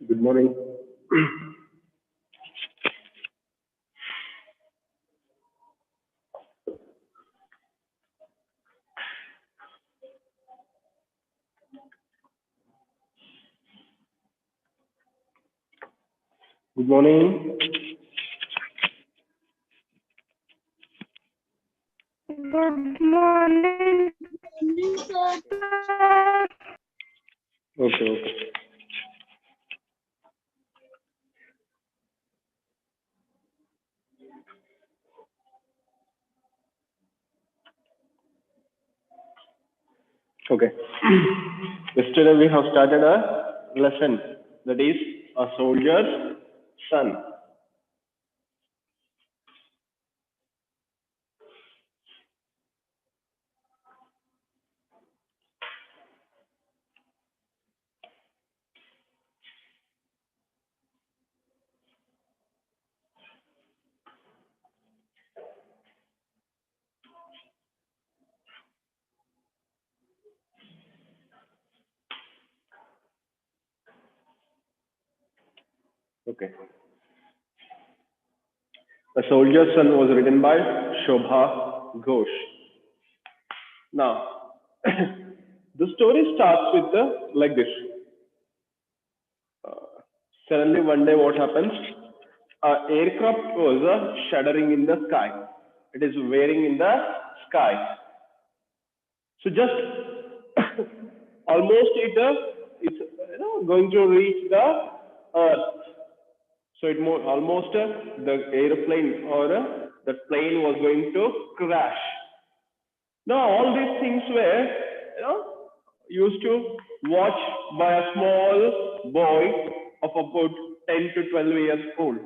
Good morning. Good morning. Good morning, sir. Okay, okay. Okay. Yesterday we have started a lesson that is a soldier's son. Okay. The Soldier's Son was written by Shobha Ghosh. Now, the story starts with like this. Suddenly, one day, what happens? An aircraft was shuddering in the sky. It is wearing in the sky. So just almost it's going to reach the earth. So almost the airplane or the plane was going to crash. Now all these things were used to watch by a small boy of about 10 to 12 years old.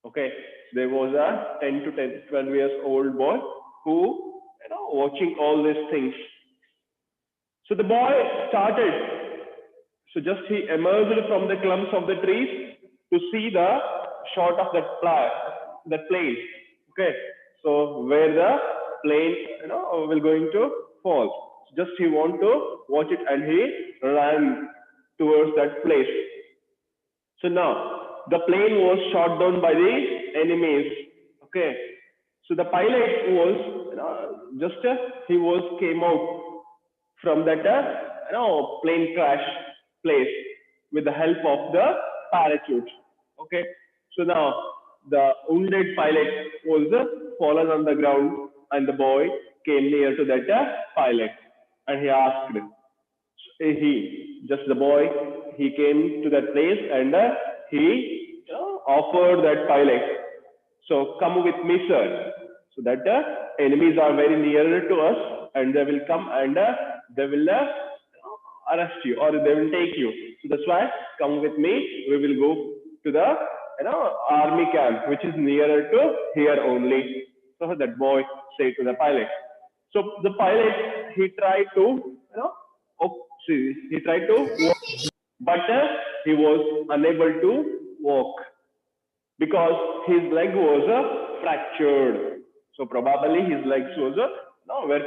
Okay, there was a 10 to 12 years old boy who watching all these things. So the boy started. So just he emerged from the clumps of the trees to see the shot of that plane. Okay, so where the plane will going to fall. So just he want to watch it, and he ran towards that place. So now the plane was shot down by the enemies. Okay, so the pilot was just he was came out from that plane crash place with the help of the parachute. Okay, so now the wounded pilot was fallen on the ground, and the boy came near to that pilot, and he asked, he just the boy, he came to that place, and he offered that pilot, so come with me, sir. So that enemies are very near to us, and they will come, and they will arrest you, or they will take you. So that's why come with me. We will go to the army camp, which is nearer to here only. So that boy said to the pilot. So the pilot, he tried to he tried to walk, but he was unable to walk because his leg was fractured. So probably his legs was were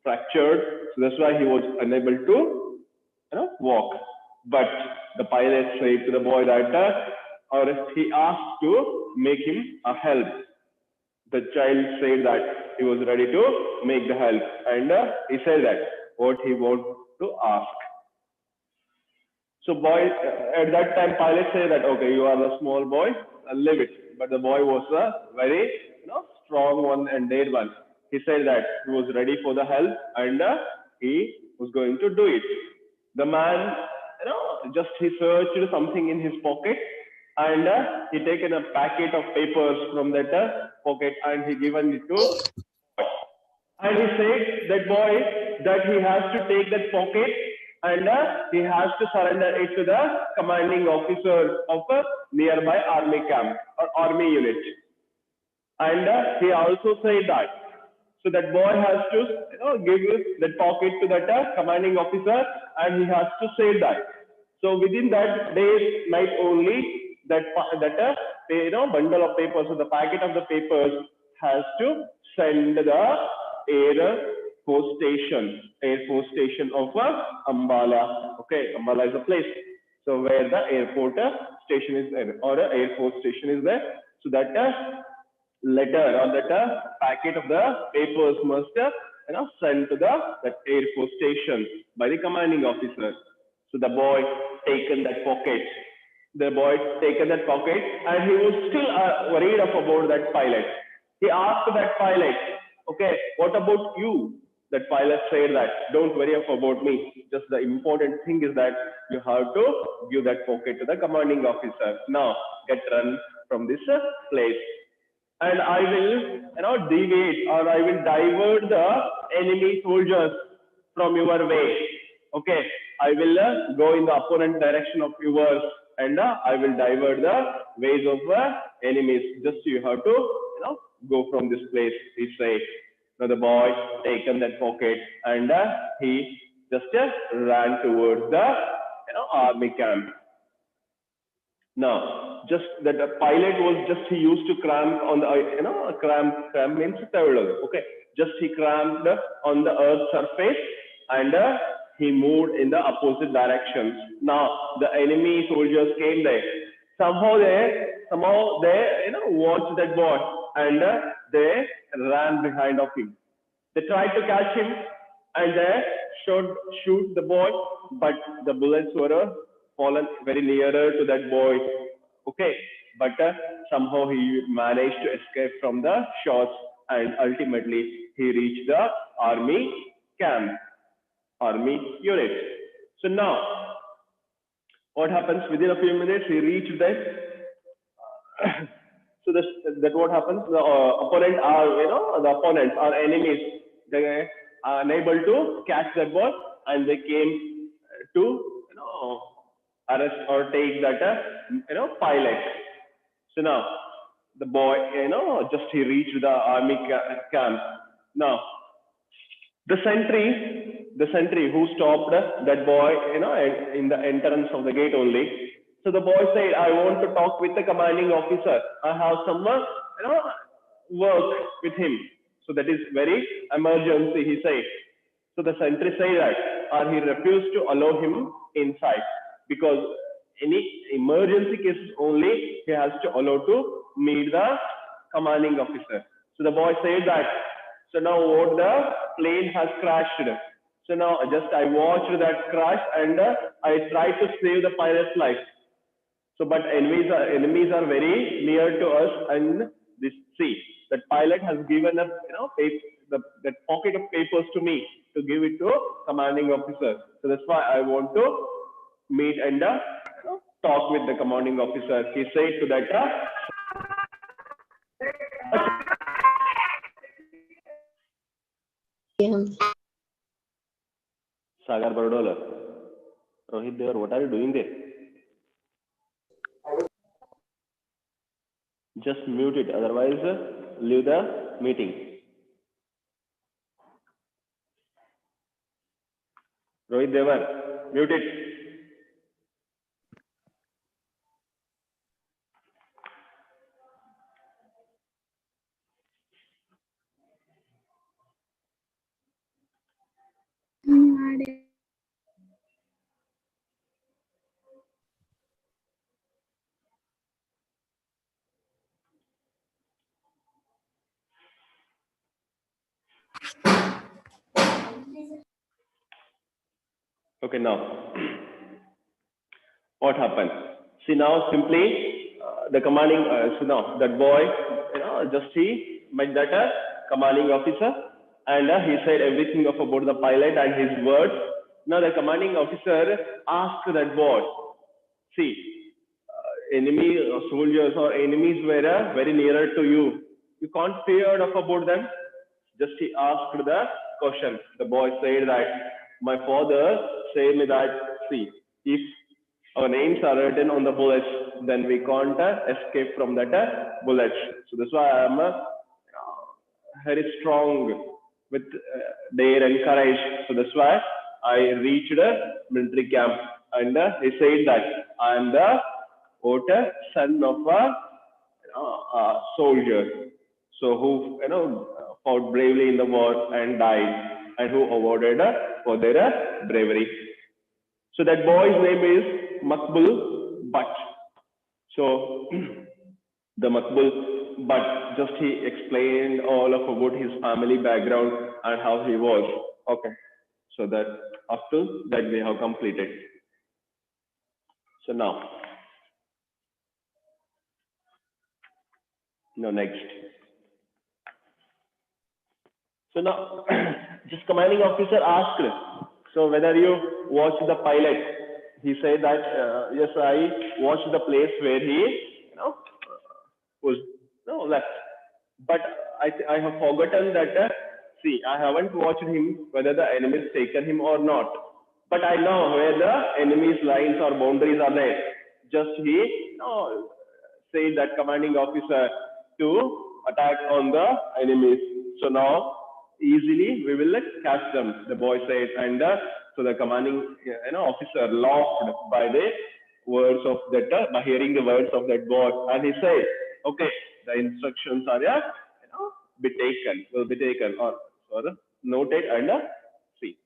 fractured. So that's why he was unable to walk. But the pilot said to the boy that, or he asked to make him a help. The child said that he was ready to make the help, and he said that what he want to ask. So boy, at that time, pilot said that, okay, you are a small boy, leave it. But the boy was a very strong one and dead one. He said that he was ready for the help, and he was going to do it. The man, just he searched something in his pocket, and he taken a packet of papers from that pocket, and he given it to. And he said that boy that he has to take that pocket, and he has to surrender it to the commanding officer of a nearby army camp or army unit. And he also said that. So that boy has to give that pocket to that commanding officer, and he has to say that. So within that day night only, that bundle of papers, so the packet of the papers has to send the air force station of Ambala. Okay, Ambala is a place. So where the airport station is there, or air force station is there. So that letter or that packet of the papers must sent to that air force station by the commanding officer. So the boy taken that pocket. The boy taken that pocket, and he was still worried about that pilot. He asked that pilot, okay, what about you? That pilot said that, don't worry about me. Just the important thing is that you have to give that pocket to the commanding officer. Now, get run from this place. And I will, deviate, or I will divert the enemy soldiers from your way. Okay, I will go in the opponent direction of yours, and I will divert the ways of enemies. Just you have to, go from this place. He said. Now the boy taken that pocket, and he just ran towards the, army camp. Now, just that the pilot was just he used to cramp on the cramp means towel. Okay, just he cramped on the earth surface, and he moved in the opposite directions. Now the enemy soldiers came there. Somehow they watched that boy and they ran behind of him. They tried to catch him and they should shoot the boy, but the bullets were fallen very nearer to that boy. Okay, but somehow he managed to escape from the shots and ultimately he reached the army camp, army unit. So now, what happens within a few minutes? He reached that. So that what happens? The opponent are the opponents are enemies. They are unable to catch that ball, and they came to arrest or take that pilot. So now the boy just he reached the army camp. Now the sentry who stopped that boy, in the entrance of the gate only. So the boy said, I want to talk with the commanding officer. I have some, work with him. So that is very emergency, he said. So the sentry said that, or he refused to allow him inside because any emergency cases only he has to allow to meet the commanding officer. So the boy said that. So now what the plane has crashed. So now just I watched that crash and I tried to save the pilot's life. So but enemies are very near to us and this see that pilot has given us that pocket of papers to me to give it to commanding officer. So that's why I want to meet and talk with the commanding officer. He said to that Sagar Bardola. Rohit Devar, what are you doing there? Just mute it, otherwise leave the meeting. Rohit Devar, mute it. Okay, now what happened? See now simply the commanding. So now that boy, just he met that commanding officer, and he said everything of about the pilot and his words. Now the commanding officer asked that boy, see, enemy soldiers or enemies were very nearer to you. You can't fear of about them. Just he asked the question. The boy said that my father said me that see if our names are written on the bullets, then we can't escape from that bullets. So that's why I am very strong with dare and courage. So that's why I reached a military camp, and he said that I am the son of a soldier. So who fought bravely in the war and died, and who awarded for their bravery. So that boy's name is Makbul Butt. So the Makbul Butt, just he explained all of about his family background and how he was. Okay. So that up to that we have completed. So now next. So now, just commanding officer asked, so whether you watched the pilot, he said that yes, I watched the place where he, was left. But I have forgotten that. See, I haven't watched him whether the enemies taken him or not. But I know where the enemy's lines or boundaries are there. Just he, said that commanding officer to attack on the enemies. So now easily we will catch them, the boy said, and so the commanding officer laughed by the words of that by hearing the words of that boy, and he said, okay, the instructions are will be taken or noted, and see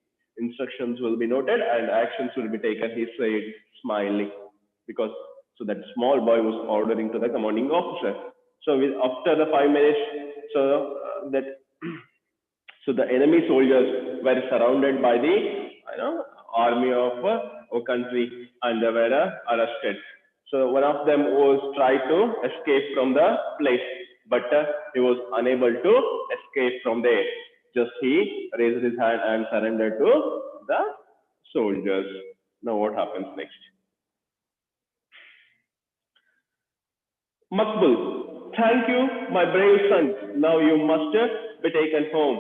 instructions will be noted and actions will be taken, he said, smiling. Because so that small boy was ordering to the commanding officer. So after the 5 minutes, so that so the enemy soldiers were surrounded by the army of our country and they were arrested. So one of them was tried to escape from the place, but he was unable to escape from there. Just he raised his hand and surrendered to the soldiers. Now what happens next? Makbul, thank you, my brave son. Now you must be taken home.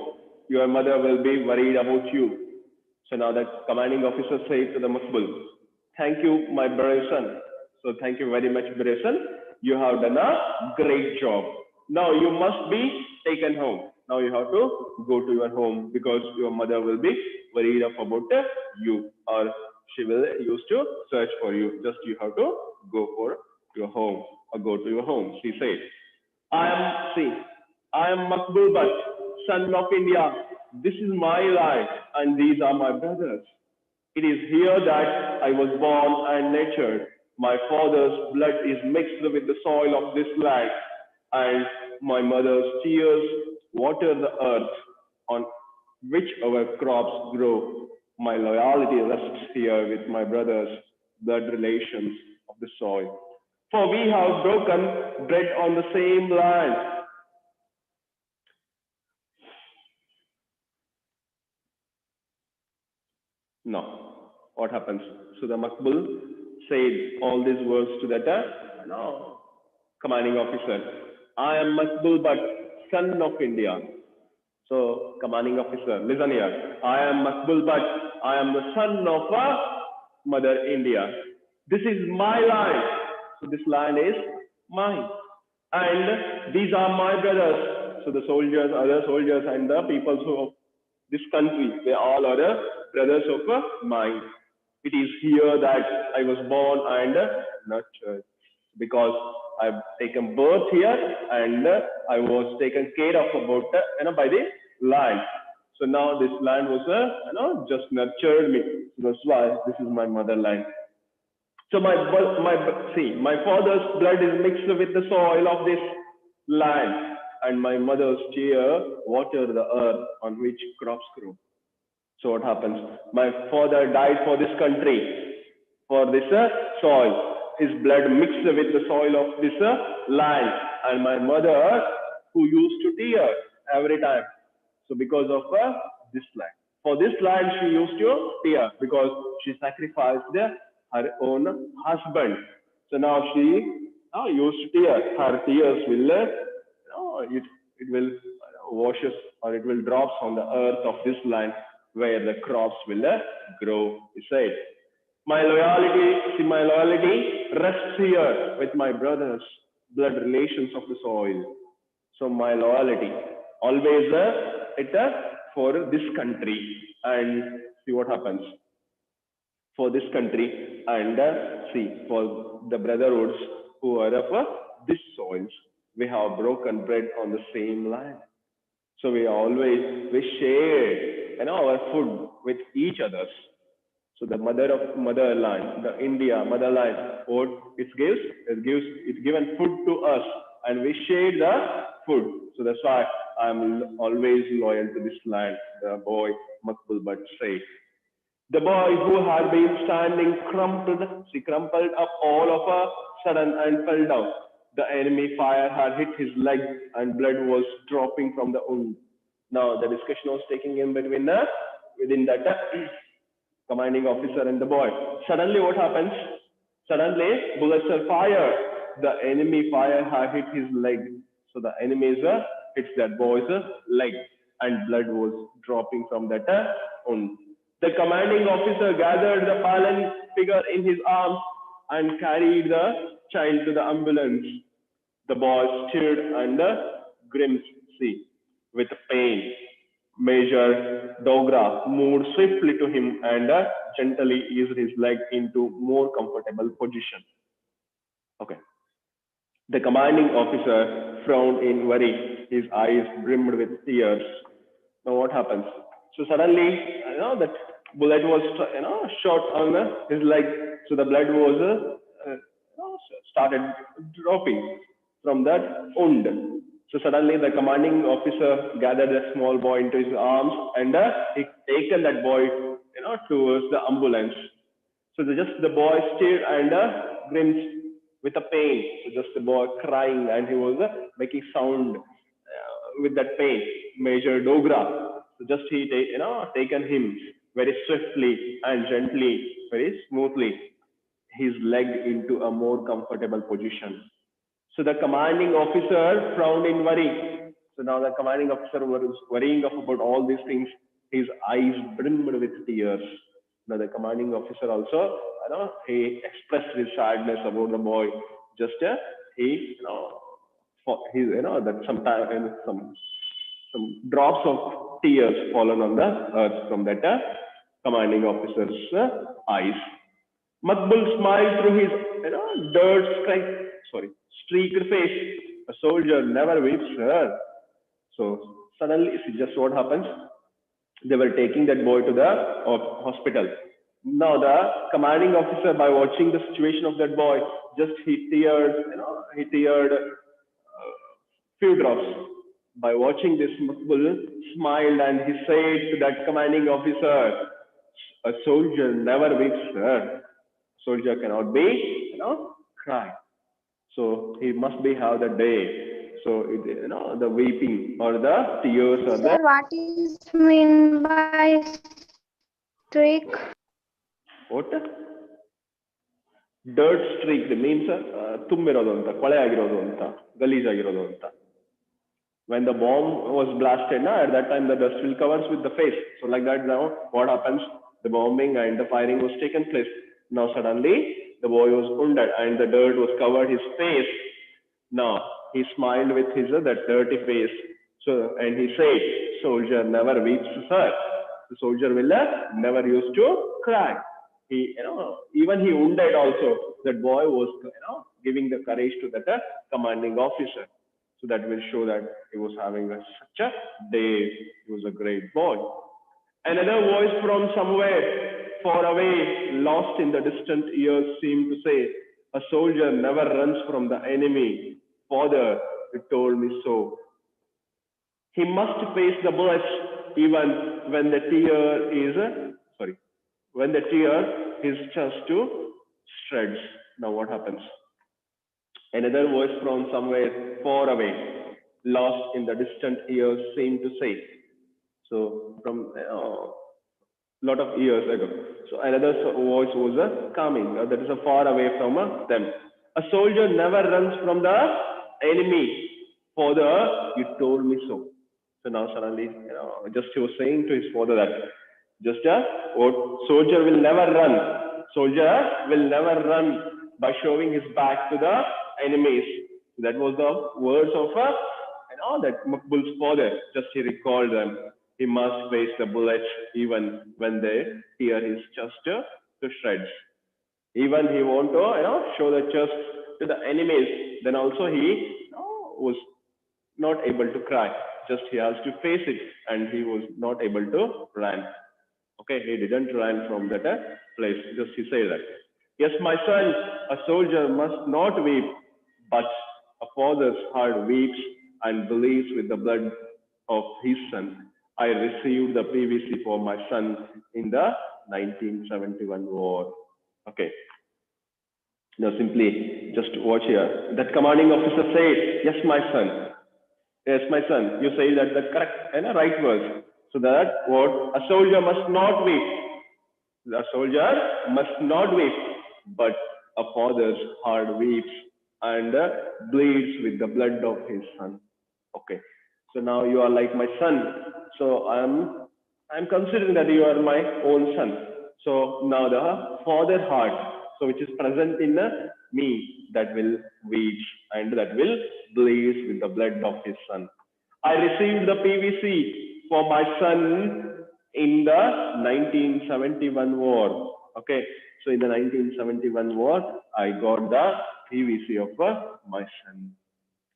Your mother will be worried about you. So now the commanding officer said to the Makbul, thank you, my brave son. So thank you very much, brave son. You have done a great job. Now you must be taken home. Now you have to go to your home because your mother will be worried about you or she will used to search for you. Just you have to go for your home or go to your home. She said, I am Makbul Bhatt, son of India. This is my life and these are my brothers. It is here that I was born and nurtured. My father's blood is mixed with the soil of this land, and my mother's tears water the earth on which our crops grow. My loyalty rests here with my brothers, blood relations of the soil. For we have broken bread on the same land. No. What happens? So the Makbul said all these words to that no, commanding officer. I am Makbul Bhatt, son of India. So commanding officer, listen here. I am Makbul Bhatt. I am the son of Mother India. This is my land. So this land is mine. And these are my brothers. So the soldiers, other soldiers and the people of this country, they all are brothers of mine. It is here that I was born and nurtured because I've taken birth here and I was taken care of about by the land. So now this land was just nurtured me. So that's why this is my motherland. So my father's blood is mixed with the soil of this land, and my mother's tear water the earth on which crops grow. So what happens? My father died for this country, for this soil. His blood mixed with the soil of this land, and my mother, who used to tear every time. So because of this land, for this land she used to tear because she sacrificed her own husband. So now she used to tear. Her tears will, it will washes or it will drops on the earth of this land where the crops will grow. He said, my loyalty rests here with my brothers, blood relations of the soil. So my loyalty always for this country and see what happens for this country and see for the brotherhoods who are of this soils. We have broken bread on the same land. So we share our food with each others. So the motherland, the India motherland, what it's given food to us, and we share the food. So that's why I'm always loyal to this land. The boy Makbul Bhatt said. The boy who had been standing crumpled up all of a sudden and fell down. The enemy fire had hit his leg and blood was dropping from the wound. Now the discussion was taking in between within that commanding officer and the boy. Suddenly what happens? Suddenly bullets are fired. The enemy fire had hit his leg. So the enemy hits that boy's leg and blood was dropping from that wound. The commanding officer gathered the fallen figure in his arms and carried the child to the ambulance. The boy stirred and grimaced with pain. Major Dogra moved swiftly to him and gently eased his leg into more comfortable position. Okay. The commanding officer frowned in worry. His eyes brimmed with tears. Now what happens? So suddenly, that bullet was shot on his leg, so the blood was started dropping from that wound. So suddenly the commanding officer gathered a small boy into his arms and he taken that boy towards the ambulance. So just the boy stared and grimaced with a pain. So just the boy crying and he was making sound with that pain. Major Dogra. So just he taken him very swiftly and gently, very smoothly, his leg into a more comfortable position. So the commanding officer frowned in worry. So now the commanding officer was worrying about all these things. His eyes brimmed with tears. Now the commanding officer also, he expressed his sadness about the boy. Just he, for his, that sometime some drops of tears fallen on the earth from that commanding officer's eyes. Makbul smiled through his streaked face. A soldier never weeps, sir. So suddenly, see just what happens. They were taking that boy to the hospital. Now the commanding officer, by watching the situation of that boy, just he teared few drops. By watching this, Makbul smiled and he said to that commanding officer, "A soldier never weeps, sir. Soldier cannot be, cry. So he must be have the day. So the weeping or the tears or the Sir, what is mean by streak? what? Dirt streak means ತುಂಬಿರೋದು ಅಂತ ಕೊಳೆ ಆಗಿರೋದು ಅಂತ ಗಲೀಜಾಗಿರೋದು ಅಂತ. When the bomb was blasted, at that time the dust will covers with the face. So like that now, what happens? The bombing and the firing was taken place. Now suddenly the boy was wounded and the dirt was covered his face. Now he smiled with his that dirty face. So and he said, "Soldier never weeps, sir. The soldier will never used to cry." He, even he wounded also. That boy was, giving the courage to that commanding officer. So that will show that he was having such a day. He was a great boy. Another voice from somewhere far away, lost in the distant ears, seemed to say, "A soldier never runs from the enemy. Father, you told me so." He must face the bullets even when the tear is, when the tear is just to shreds. Now what happens? Another voice from somewhere far away, lost in the distant ears, seemed to say. So from lot of years ago. So another voice was coming, that is far away from them. A soldier never runs from the enemy. Father, you told me so. So now suddenly, just he was saying to his father that just a soldier will never run. Soldier will never run by showing his back to the enemies. That was the words of that Makbul's father. Just he recalled them. He must face the bullets even when they tear his chest to shreds. Even he want to show the chest to the enemies. Then also he was not able to cry. Just he has to face it, and he was not able to run. Okay, he didn't run from that place. Just he said that. Yes, my son, a soldier must not weep, but a father's heart weeps and believes with the blood of his son. I received the PVC for my son in the 1971 war. Okay. Now simply just watch here. That commanding officer said, "Yes, my son. Yes, my son. You say that the correct and right words. So that what a soldier must not weep. The soldier must not weep, but a father's heart weeps and bleeds with the blood of his son." Okay. So now you are like my son. So I'm considering that you are my own son. So now the father heart, so which is present in me, that will weep and that will bleed with the blood of his son. I received the PVC for my son in the 1971 war. Okay, so in the 1971 war, I got the PVC of my son.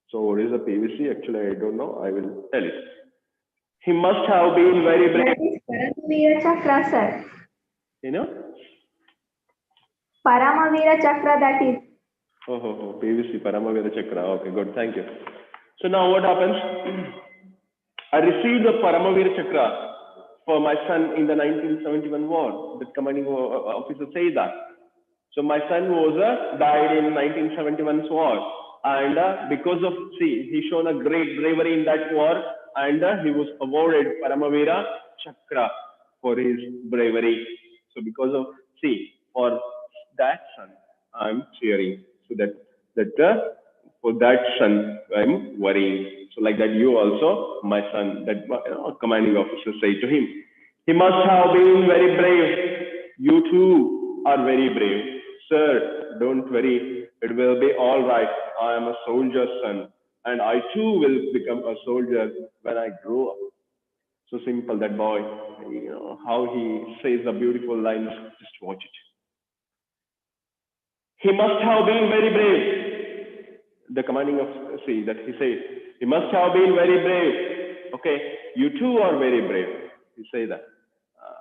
So what is the PVC? Actually, I don't know. I will tell it. He must have been very brave. That is current year chakra, sir. You know? Paramavira Chakra, that is. PVC, Paramavira Chakra. Okay, good. Thank you. So now what happens? I received the Paramavira Chakra for my son in the 1971 war. The commanding officer said that. So my son was died in 1971 war, and because of he shown a great bravery in that war, and he was awarded Paramavira Chakra for his bravery. So because of for that son, I'm cheering. So for that son, I'm worrying. So like that, you also, my son, that commanding officer say to him, he must have been very brave. You too are very brave. Sir, don't worry. It will be all right. I am a soldier's son, and I too will become a soldier when I grow up. So simple, that boy. How he says the beautiful lines. Just watch it. He must have been very brave. The commanding officer, that he says, he must have been very brave. Okay, you too are very brave. He say that.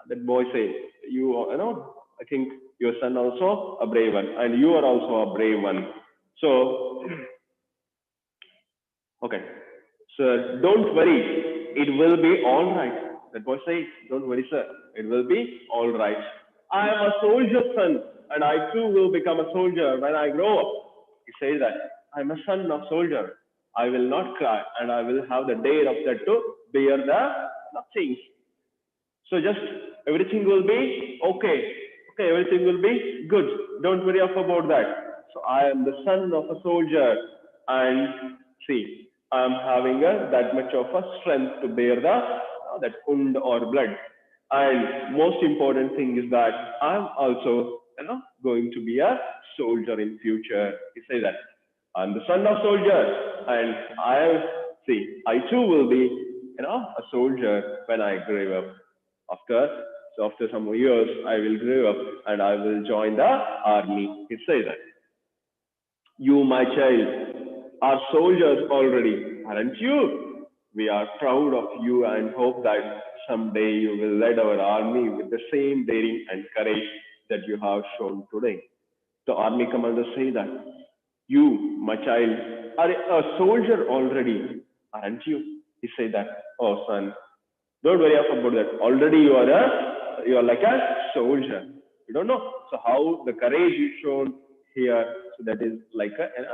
That boy say, I think your son also a brave one, and you are also a brave one. So, okay, sir, don't worry. It will be all right. That boy say, don't worry, sir. It will be all right. I am a soldier's son, and I too will become a soldier when I grow up. He says that I'm a son of soldier. I will not cry, and I will have the dare of that to bear the things. So just everything will be okay. Okay, everything will be good. Don't worry about that. So I am the son of a soldier, and I am having that much of a strength to bear that wound or blood. And most important thing is that I'm also going to be a soldier in future. He say that I'm the son of soldier, and I too will be a soldier when I grow up. After some years, I will grow up and I will join the army. He says that. You, my child, are soldiers already, aren't you? We are proud of you and hope that someday you will lead our army with the same daring and courage that you have shown today. The army commander say that. You, my child, are a soldier already, aren't you? He said that. Oh, son, don't worry about that. Already you are like a soldier. You don't know. So how the courage you shown here, so that is like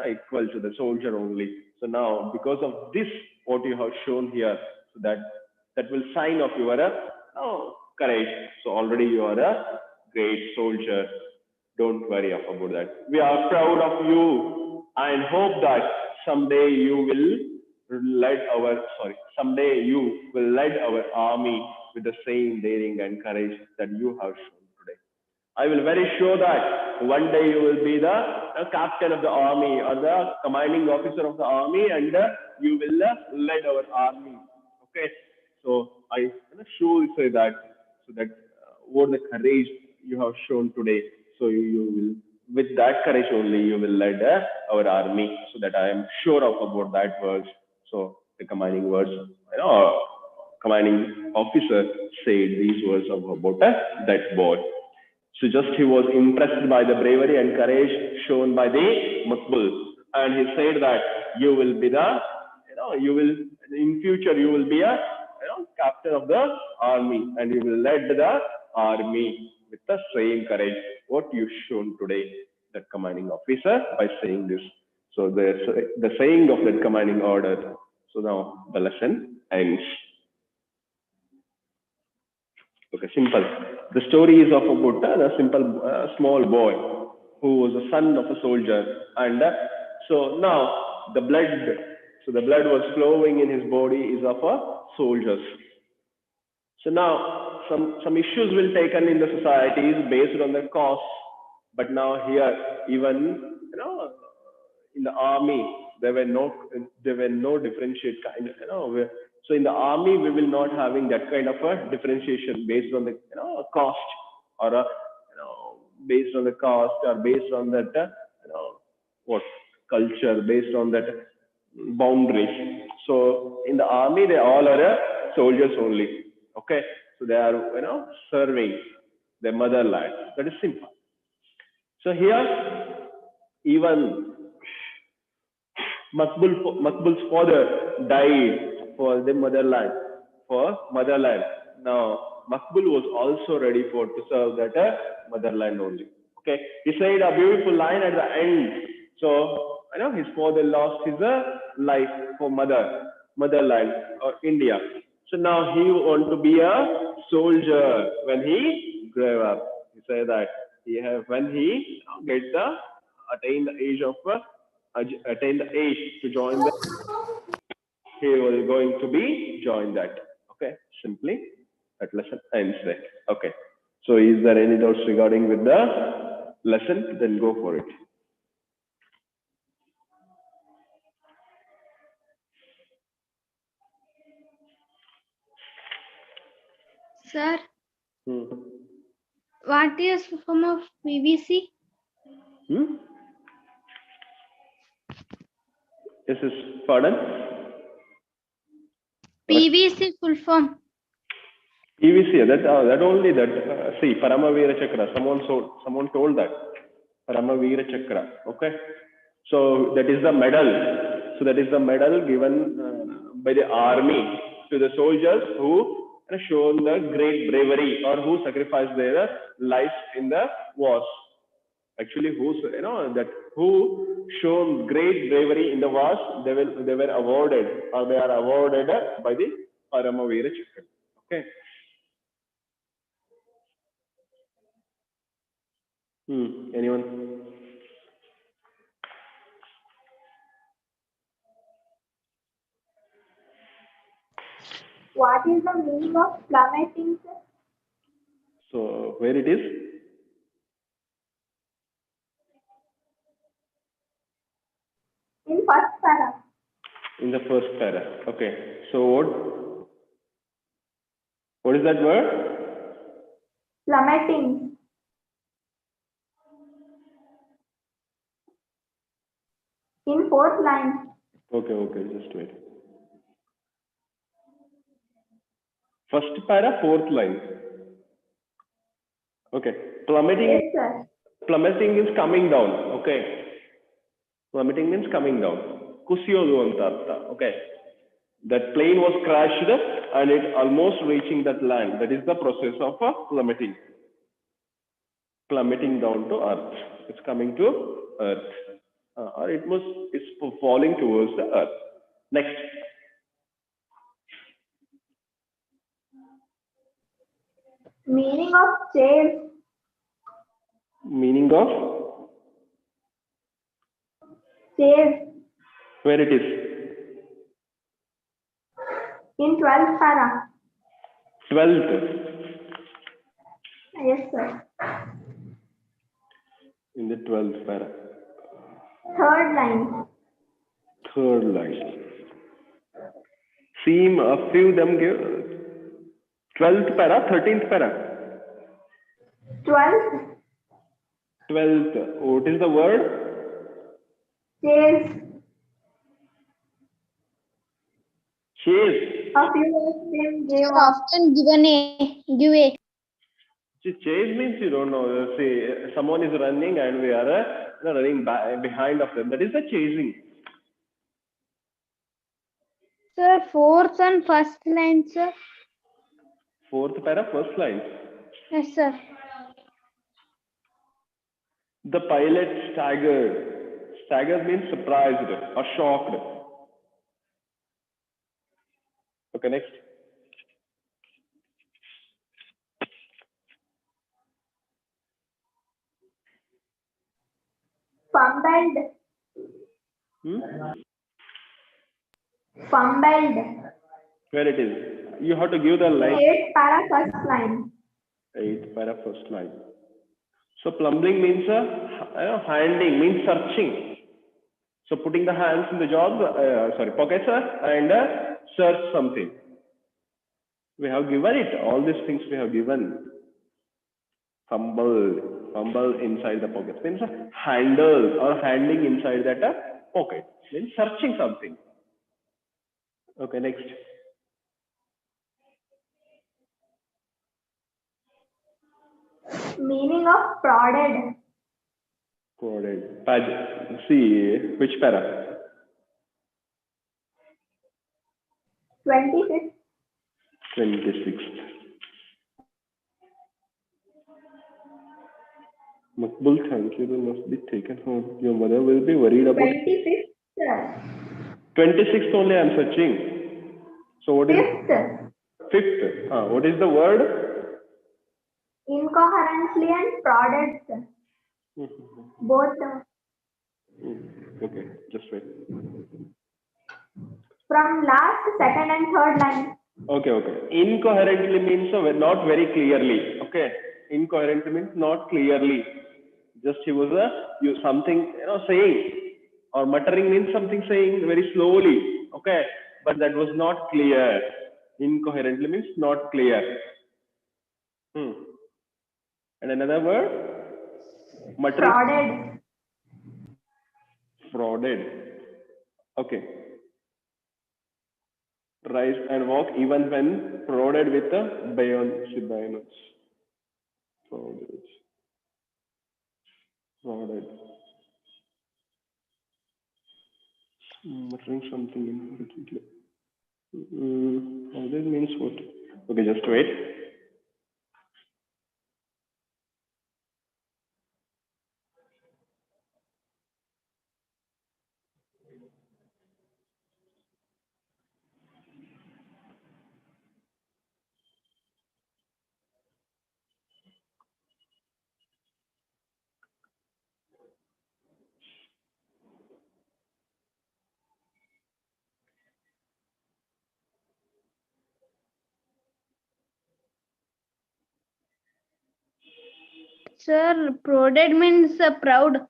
equal to the soldier only. So now because of this, what you have shown here, so that will sign of your courage. So already you are a great soldier. Don't worry about that. We are proud of you and hope that someday you will someday you will lead our army with the same daring and courage that you have shown today. I will very sure that one day you will be the captain of the army or the commanding officer of the army, and you will lead our army. Okay, so I sure say that, so that what the courage you have shown today, so you will, with that courage only, you will lead our army. So that I am sure of about that words. So the commanding words, commanding officer said these words about that boy. So just he was impressed by the bravery and courage shown by the Makbul, and he said that you will be you will in future you will be a captain of the army, and you will lead the army with the same courage what you shown today, the commanding officer, by saying this. So the saying of that commanding order. So now the lesson ends. Okay, simple. The story is of about a simple, small boy who was a son of a soldier, and so now the blood, so the blood was flowing in his body is of a soldier's. So now some issues will taken in the societies based on the cost, but now here even in the army there were no differentiate kind so in the army we will not having that kind of a differentiation based on the cost, or based on the cost, or based on that what culture, based on that boundaries. So in the army they all are soldiers only. Okay, so they are serving. their motherland. That is simple. So here, even Makbul's father died for the motherland, for motherland. Now, Makbul was also ready to serve that motherland only. Okay, he said a beautiful line at the end. So, his father lost his life for motherland or India. So now he want to be a soldier when he grew up. He said that when he gets attain the age of attain the age to join the, he was going to be join that. Okay, simply that lesson ends there. Okay, so is there any doubts regarding with the lesson? Then go for it. Sir, what is the form of PVC? This is pardon. PVC full form. PVC. That only that. See, Paramavira Chakra. Someone told that Paramavira Chakra. Okay. So that is the medal. So that is the medal given by the army to the soldiers who have shown the great bravery or who sacrificed their lives in the wars. Actually, who shown great bravery in the wars, they were awarded or they are awarded by the Paramavira Chakra. Okay. Anyone? What is the meaning of plummeting, sir? So where it is? In first para. In the first para. Okay. So what is that word? Plummeting. In fourth line. Okay. Just wait. First para, fourth line. Okay. Plummeting. Yes, sir. Plummeting means coming down. Okay. Plummeting means coming down. Kusiyodu anta artha. Okay. That plane was crashed and it almost reaching that land. That is the process of plummeting. Plummeting down to earth. It's coming to earth. Or it's falling towards the earth. Next. Meaning of chase. Meaning of? Chase. Where it is? In 12th para. 12th. Yes, sir. In the 12th para. Third line. Third line. Seem a few them give 12th para, 13th para. 12th. 12th. What is the word? Chase. Chase. A few of them gave up. Often give a. Chase means you don't know. See, someone is running and we are running behind of them. That is the chasing. Sir, fourth and first line, sir. Fourth para, first line. Yes, sir. The pilot staggered. Staggered means surprised or shocked. Okay, next. Fumbled. Fumbled. Where it is? You have to give the line. 8th para, first line. 8th para, first line. So plumbing means handing, means searching. So putting the hands in the pockets and search something. We have given it. All these things we have given. Fumble inside the pocket means handle or handling inside that pocket. Means searching something. Okay, next. Meaning of prodded. Prodded. See, which para? 25th. 26th. Makbul, thank you. They must be taken home. Your mother will be worried about 25th. 26th only I'm searching. So what is 5th. 5th? What is the word? Incoherently and prodded. Both. Okay, just wait. From last, second and third line. Okay. Incoherently means not very clearly. Okay. Incoherently means not clearly. Just he was something saying, or muttering means something saying very slowly. Okay, but that was not clear. Incoherently means not clear. And another word, muttering. Prodded. Frauded. Okay. Rise and walk even when prodded with the bayonets. Prodded. Muttering something incoherently. This means what? Okay, just wait. Sir, prodded means proud.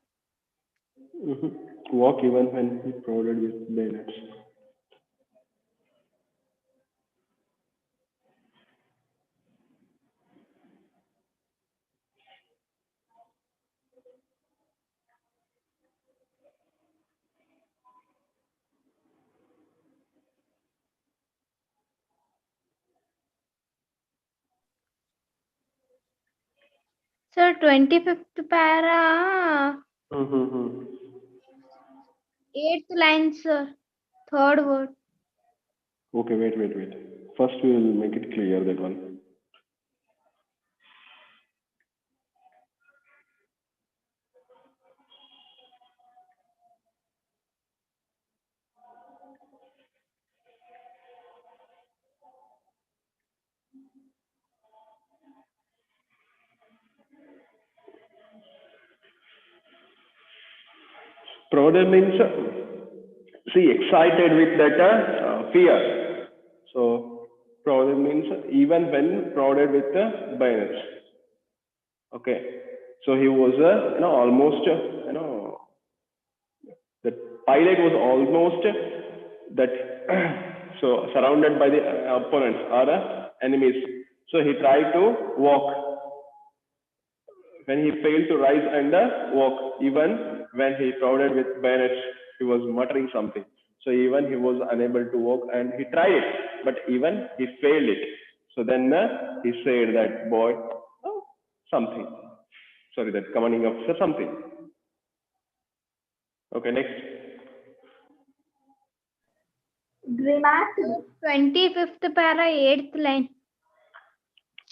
Walk even when he prodded with bayonets. Sir, 25th para, 8th line, sir. Third word. Okay, wait. First we will make it clear, that one. Prodded means, excited with that fear. So prodded means even when prodded with the bayonets. Okay. So he was, almost, the pilot was almost that so surrounded by the opponents or enemies. So he tried to walk. When he failed to rise and walk, even when he prodded with bayonets, he was muttering something. So even he was unable to walk, and he tried, but even he failed it. So then he said that boy, something. Sorry, that commanding officer something. Okay, next. Grimace. 25th para, 8th line.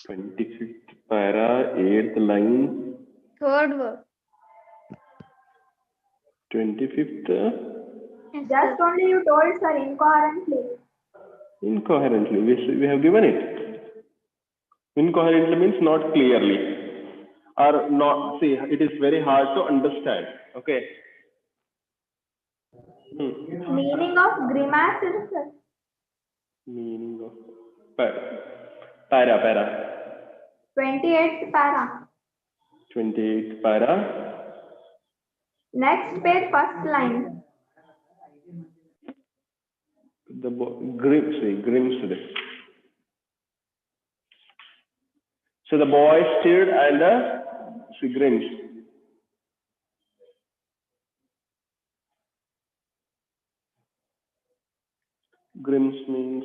25th para, 8th line. Third word. 25th. Just only you told, sir, incoherently. Incoherently. We have given it. Incoherently means not clearly. Or not, it is very hard to understand. Okay. Meaning of grimace, sir. Meaning of para. 28th para. 28th para. Next page, first line. The grimaced. So the boy stirred and grimaced. Grims means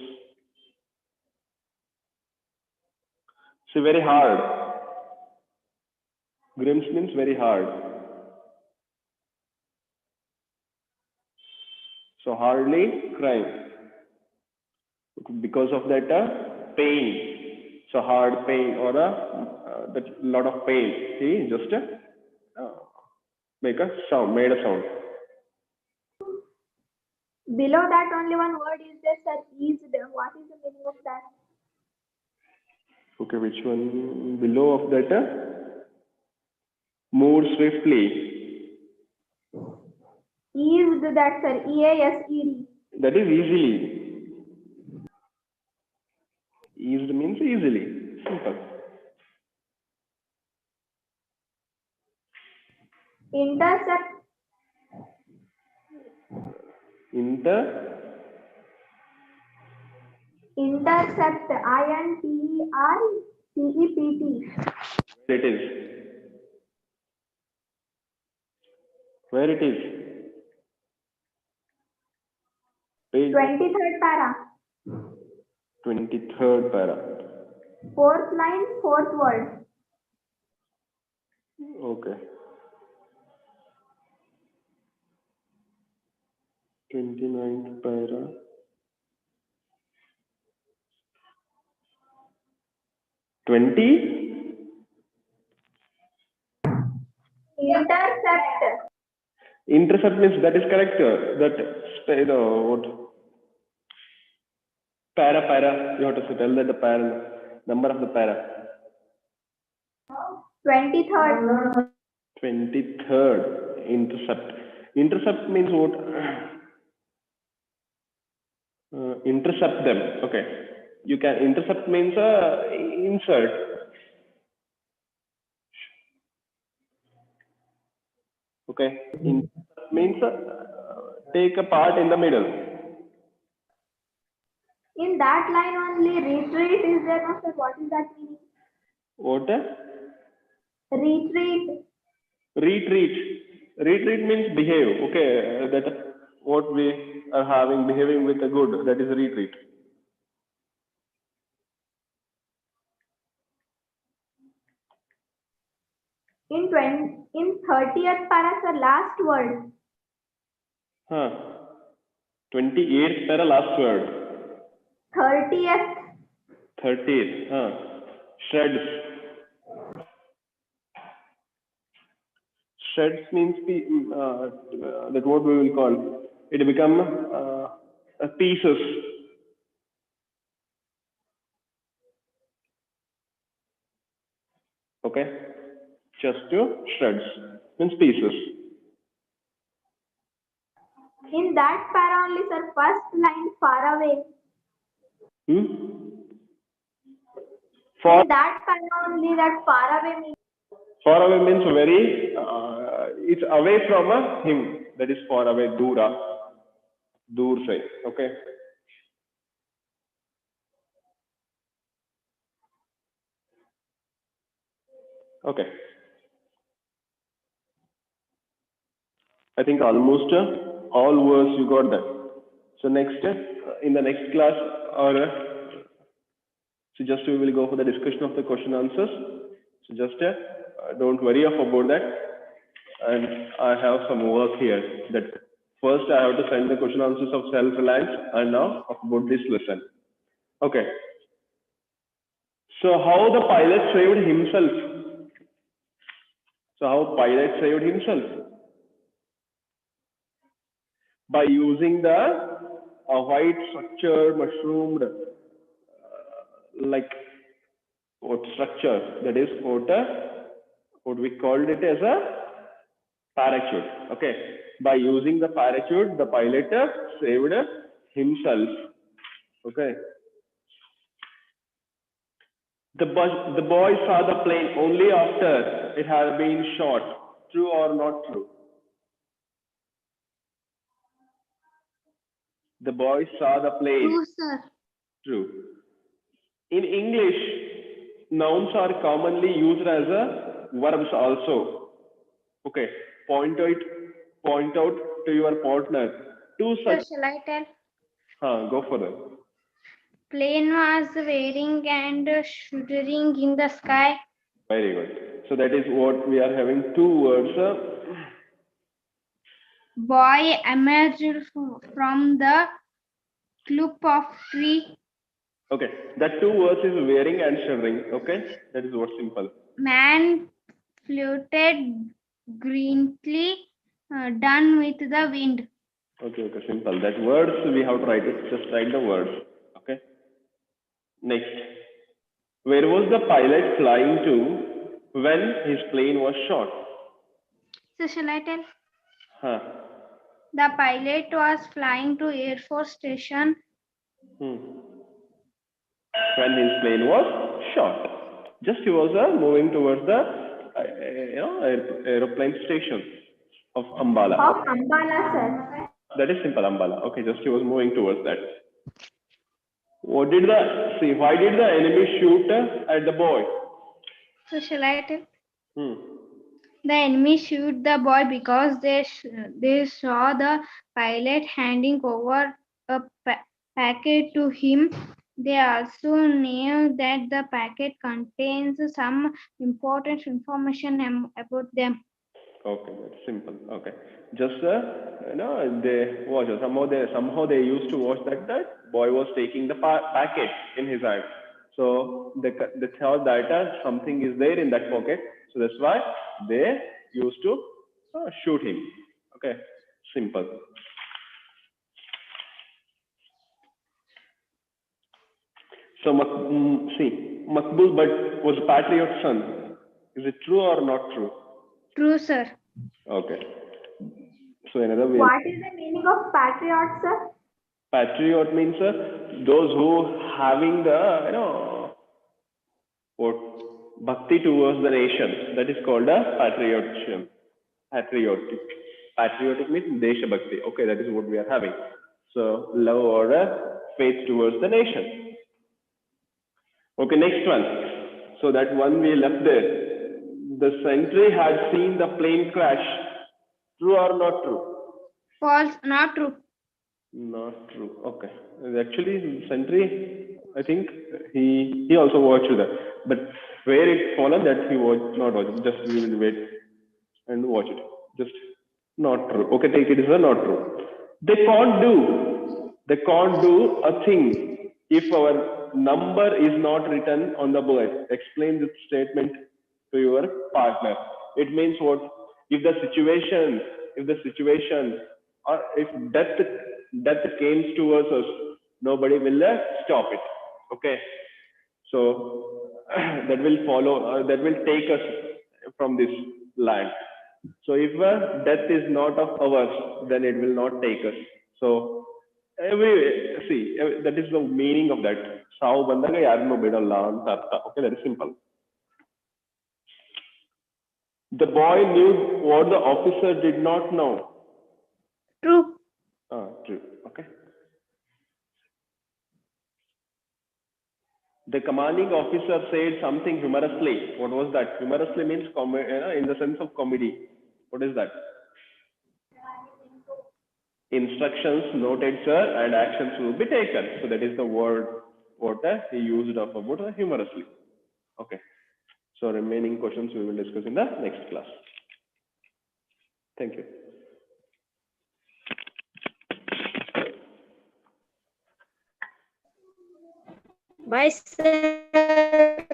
very hard. Grims means very hard. So hardly crying. Because of that pain. So hard pain or that lot of pain. He just made a sound. Below that only one word is there, sir. Eased. What is the meaning of that? Okay, which one below of that? More swiftly. Eased, that, sir. E-A-S-E-D. That is easily. Eased means easily. Simple. Intercept. Intercept. I-N-T-E-R-C-E-P-T. It is. Where it is? Page 23rd para. 23rd para. 4th line, 4th word. Okay. 29th para. Intercept. Intercept means that is correct. That what? Para. You have to tell that the para number of the para. 23rd. 23rd. Intercept. Intercept means what? Intercept them. Okay. You can intercept means insert. Okay. Intercept means take a part in the middle. In that line only retreat is there, no, sir? What is that meaning? What? Retreat. Retreat means behave. Okay. That what we are having, behaving with a good. That is retreat. In 30th para, sir, last word. 28th para last word. 30th. 30th. Shreds. Shreds means that what we will call. It become pieces. Okay. Just to shreds means pieces. In that para only, sir, first line far away. In that para only, that far away means. Far away means very, it's away from him. That is far away, dura. Dur say. Okay. Okay. I think almost all words you got that. So next, in the next class, or so just we will go for the discussion of the question answers. So just don't worry about that. And I have some work here. That first I have to send the question answers of self-reliance and now about this lesson. Okay. So how the pilot saved himself? So how pilot saved himself? By using the white structure, mushroomed, like what structure? That is what we called it as a parachute. Okay. By using the parachute, the pilot saved himself. Okay. The boy saw the plane only after it had been shot. True or not true? The boy saw the plane. True, sir. True. In English, nouns are commonly used as verbs also. Okay. Point out to your partner. Two Sir, such. shall I tell? Go for it. Plane was waving and shuddering in the sky. Very good. So So that is what we are having two words. Boy emerged from the clump of tree. Okay, that two words is wearing and shuddering. Okay, that is what simple. Man floated greenly, done with the wind. Okay, simple. That words we have tried to just write the words. Okay. Next, where was the pilot flying to when his plane was shot? So shall I tell? Huh. The pilot was flying to Air Force Station. Hmm. When his plane was shot. Just he was moving towards the aeroplane station of Ambala. Of Ambala, sir. That is simple, Ambala. Okay, just he was moving towards that. Why did the enemy shoot at the boy? So shall I tell? Hmm. The enemy shoot the boy because they saw the pilot handing over a packet to him. They also knew that the packet contains some important information about them. Okay, that's simple. Okay, just they watch somehow they used to watch that boy was taking the packet in his hand. So they thought that something is there in that pocket. So that's why they used to shoot him. Okay, simple. So Makbul but was a patriot son. Is it true or not true? True, sir. Okay. So another way. What is the meaning of patriot, sir? Patriot means those who having the what bhakti towards the nation. That is called a patriotism. Patriotic. Patriotic means desha bhakti. Okay, that is what we are having. So love or faith towards the nation. Okay, next one. So that one we left there. The sentry had seen the plane crash. True or not true? False, not true. Not true. Okay. Actually, Sentry, I think he also watched that, but where it fallen that he was not watching. Just we will wait and watch it. Just not true. Okay, take it as a not true. They can't do a thing if our number is not written on the bullet. Explain this statement to your partner. It means what? If the situation, or if death came towards us, nobody will stop it. Okay, so that will follow. That will take us from this land. So if death is not of ours, then it will not take us. So that is the meaning of that. ಸಾವು ಬಂದಾಗ ಯಾರನ್ನೂ ಬಿಡಲ್ಲ ಅಂತ ಅರ್ಥ. Okay, that is simple. The boy knew what the officer did not know. True. True. Okay. The commanding officer said something humorously. What was that? Humorously means in the sense of comedy. What is that? Instructions noted, sir, and actions will be taken. So that is the word what he used of about humorously. Okay. So remaining questions we will discuss in the next class. Thank you. Bye, sir.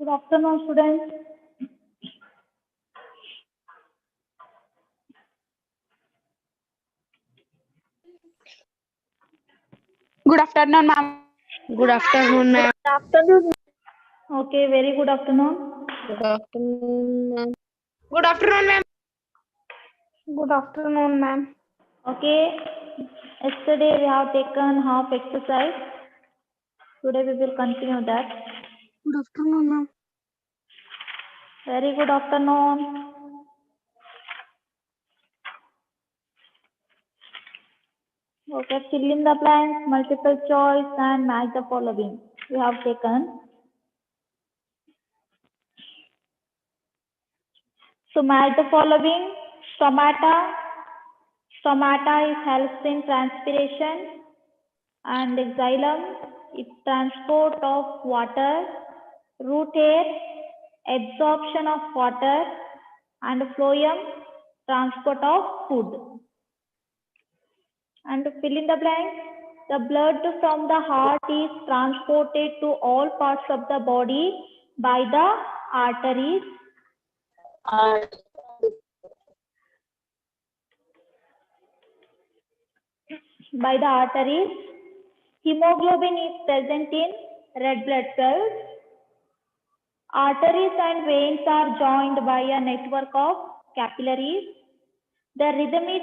Good afternoon, students. Good afternoon, ma'am. Good afternoon, ma'am. Good afternoon. Okay, very good afternoon. Good afternoon, ma'am. Good afternoon, ma'am. Good afternoon, ma'am. Okay, yesterday we have taken half exercise. Today we will continue that. Good afternoon, ma'am. Very good afternoon. Okay, fill in the blanks, multiple choice, and match the following. We have taken. So match the following. Stomata. Stomata is helps in transpiration, and xylem is transport of water. Root hair, absorption of water, and phloem, transport of food. And to fill in the blanks, the blood from the heart is transported to all parts of the body by the arteries. By the arteries. Hemoglobin is present in red blood cells. Arteries and veins are joined by a network of capillaries. The rhythmic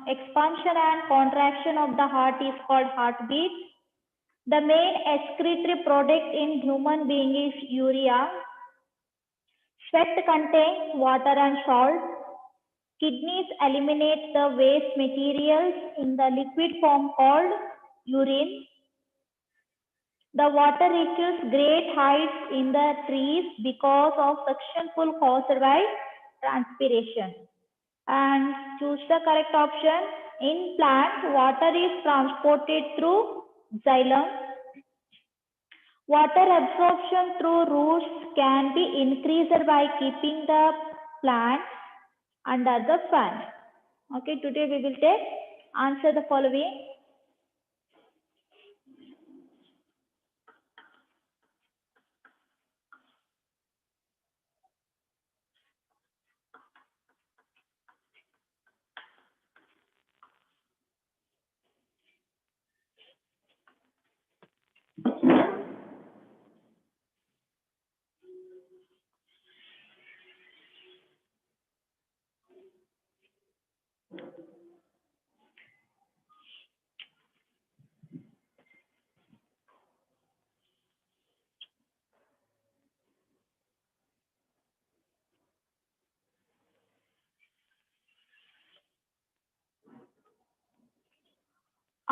expansion and contraction of the heart is called heartbeat. The main excretory product in human being is urea. Sweat contains water and salt. Kidneys eliminate the waste materials in the liquid form called urine. The water reaches great heights in the trees because of suction pull caused by transpiration. And choose the correct option. In plant, water is transported through xylem. Water absorption through roots can be increased by keeping the plant under the fan. Okay, today we will take answer the following.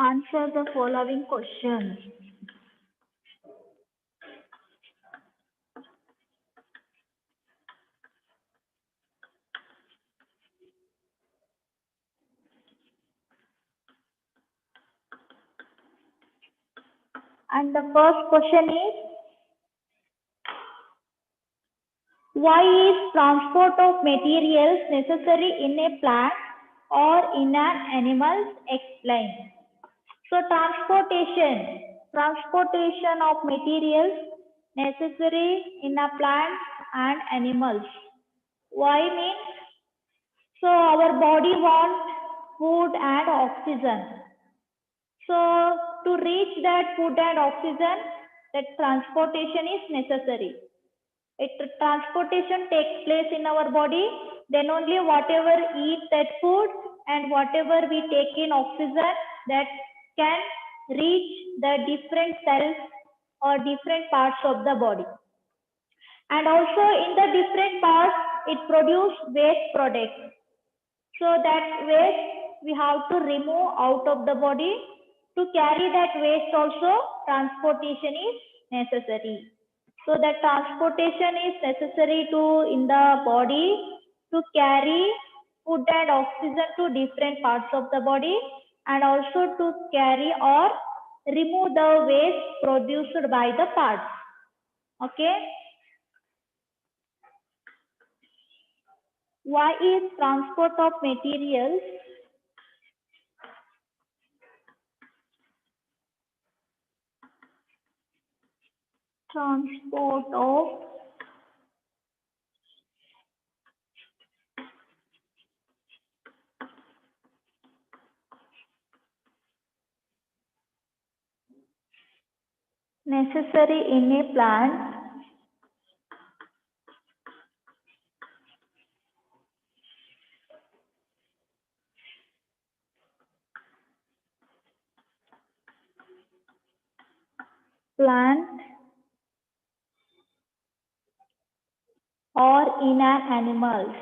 Answer the following questions. And the first question is, why is transport of materials necessary in a plant or in an animal? Explain. So transportation of materials necessary in a plant and animals. Why means, so our body wants food and oxygen. So to reach that food and oxygen, that transportation is necessary. If transportation takes place in our body, then only whatever eat that food and whatever we take in oxygen, that can reach the different cells or different parts of the body. And also in the different parts, it produces waste products. So that waste we have to remove out of the body. To carry that waste also, transportation is necessary. So that transportation is necessary to in the body to carry food and oxygen to different parts of the body, and also to carry or remove the waste produced by the parts. Okay. Why is transport of materials necessary in a plant? Plant in an animal?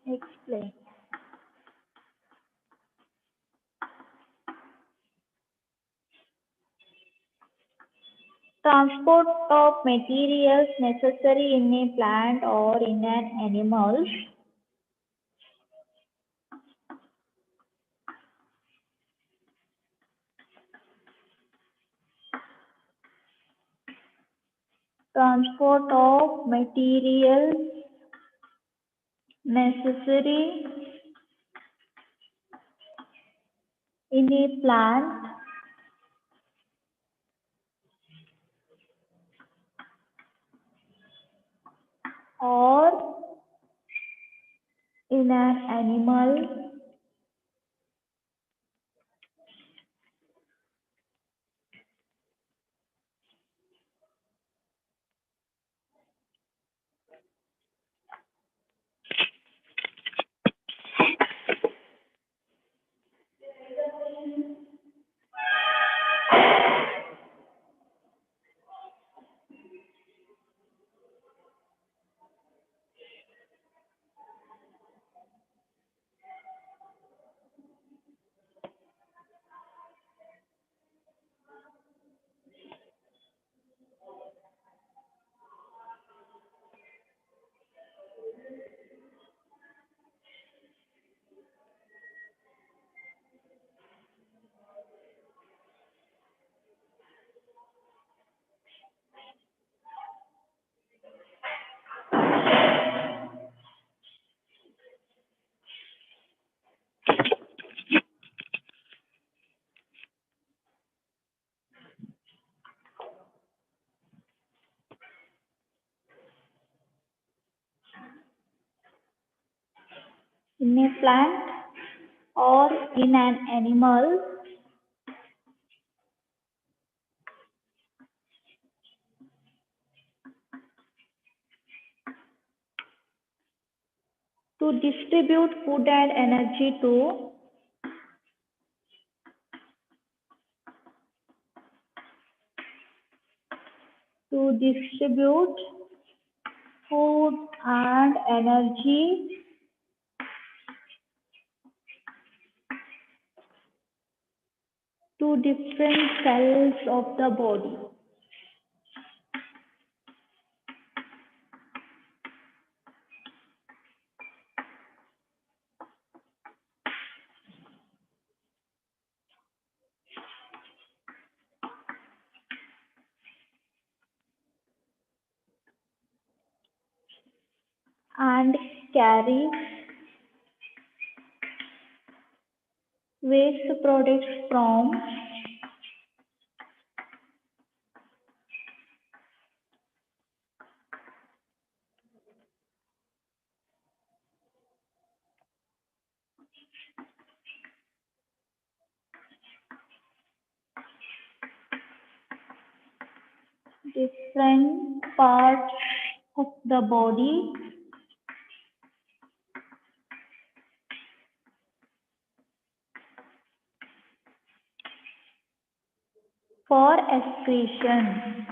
Explain. Transport of materials necessary in a plant or in an animal. Transport of materials necessary in a plant or in an animal. In a plant or in an animal. To distribute food and energy to distribute food and energy to different cells of the body. And carry waste products from different parts of the body for excretion.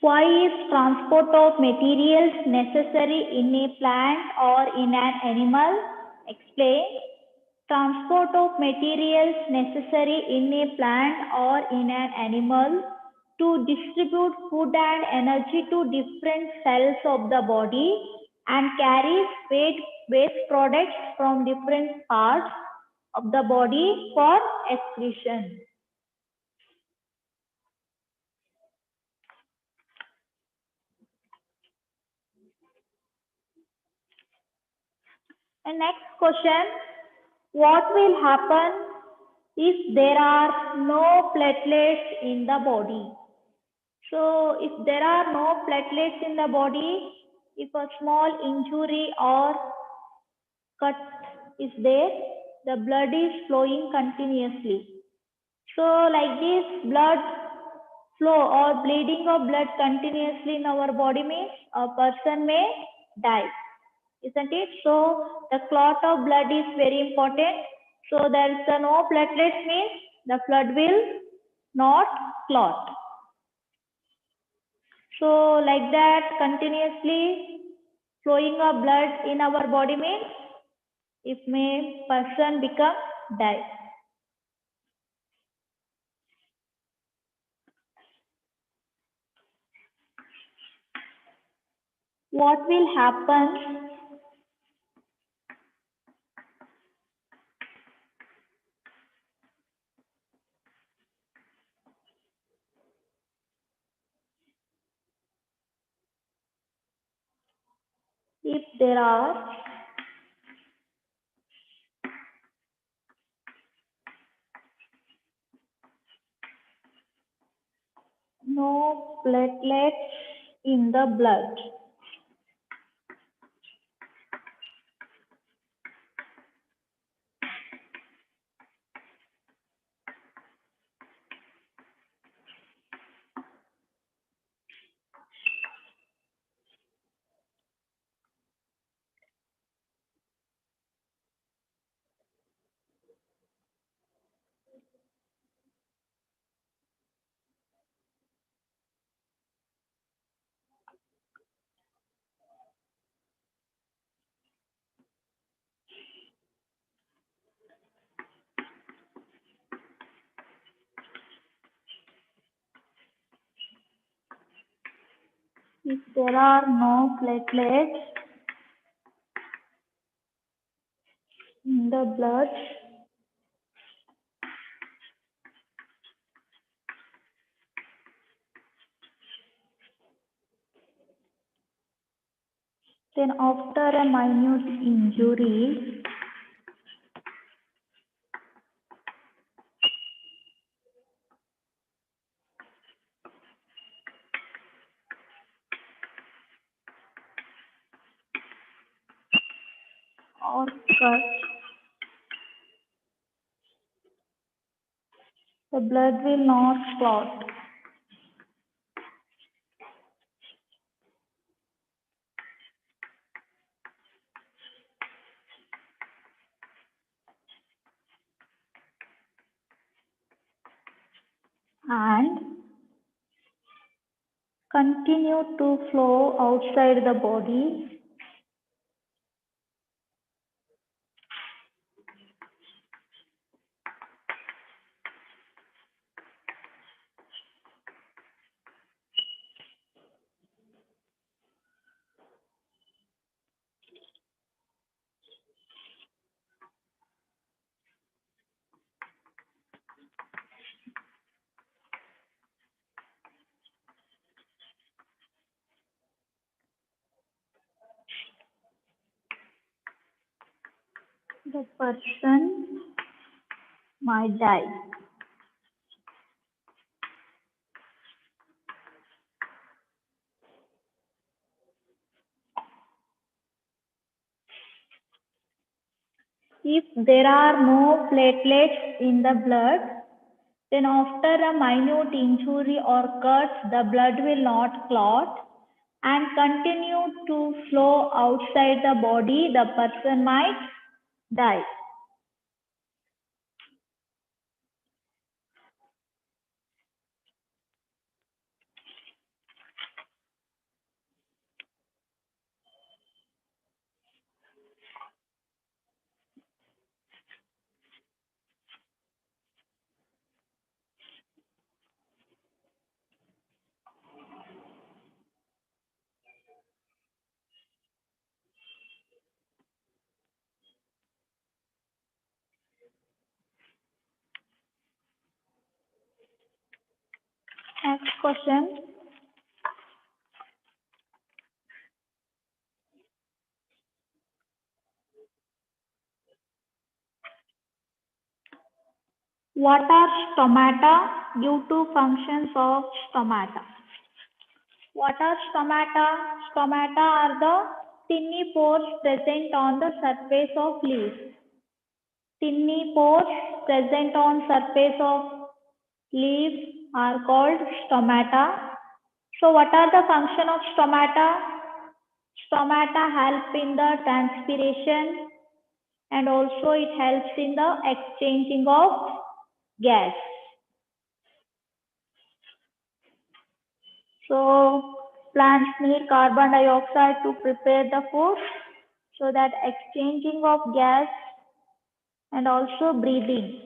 Why is transport of materials necessary in a plant or in an animal? Explain. Transport of materials necessary in a plant or in an animal to distribute food and energy to different cells of the body and carries waste products from different parts of the body for excretion. And next question, what will happen if there are no platelets in the body? So if there are no platelets in the body, if a small injury or cut is there, the blood is flowing continuously. So like this, blood flow or bleeding of blood continuously in our body means a person may die, isn't it? So the clot of blood is very important. So there is no platelets means the blood will not clot. So like that continuously flowing of blood in our body means if may person become die. What will happen if there are no platelets in the blood? If there are no platelets in the blood, then after a minute injury, or cut, the blood will not clot. And continue to flow outside the body. The person might die. If there are no platelets in the blood, then after a minute injury or cut, the blood will not clot and continue to flow outside the body. The person might die. Next question. What are stomata? Give two functions of stomata. What are stomata? Stomata are the tiny pores present on the surface of leaves. Tiny pores present on surface of leaves are called stomata. So what are the function of stomata? Stomata help in the transpiration and also it helps in the exchanging of gas. So plants need carbon dioxide to prepare the food. So that exchanging of gas and also breathing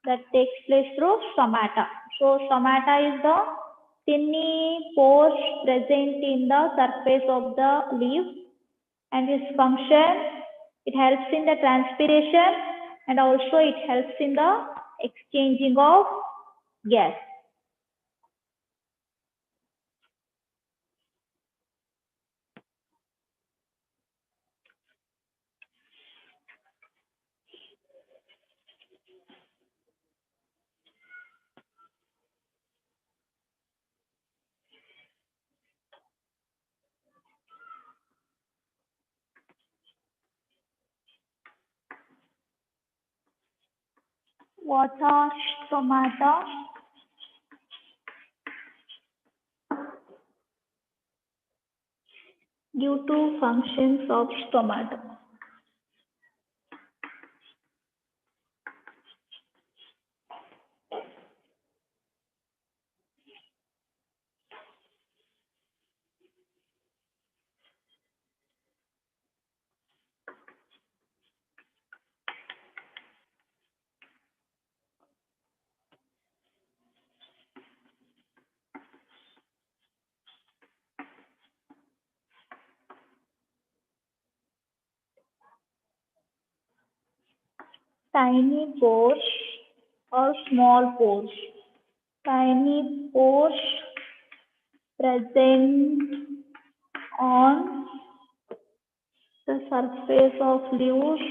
that takes place through stomata. So stomata is the tiny pores present in the surface of the leaf and its function, it helps in the transpiration and also it helps in the exchanging of gas. What are stomata? Due to functions of stomata. Tiny pores or small pores. Tiny pores present on the surface of leaves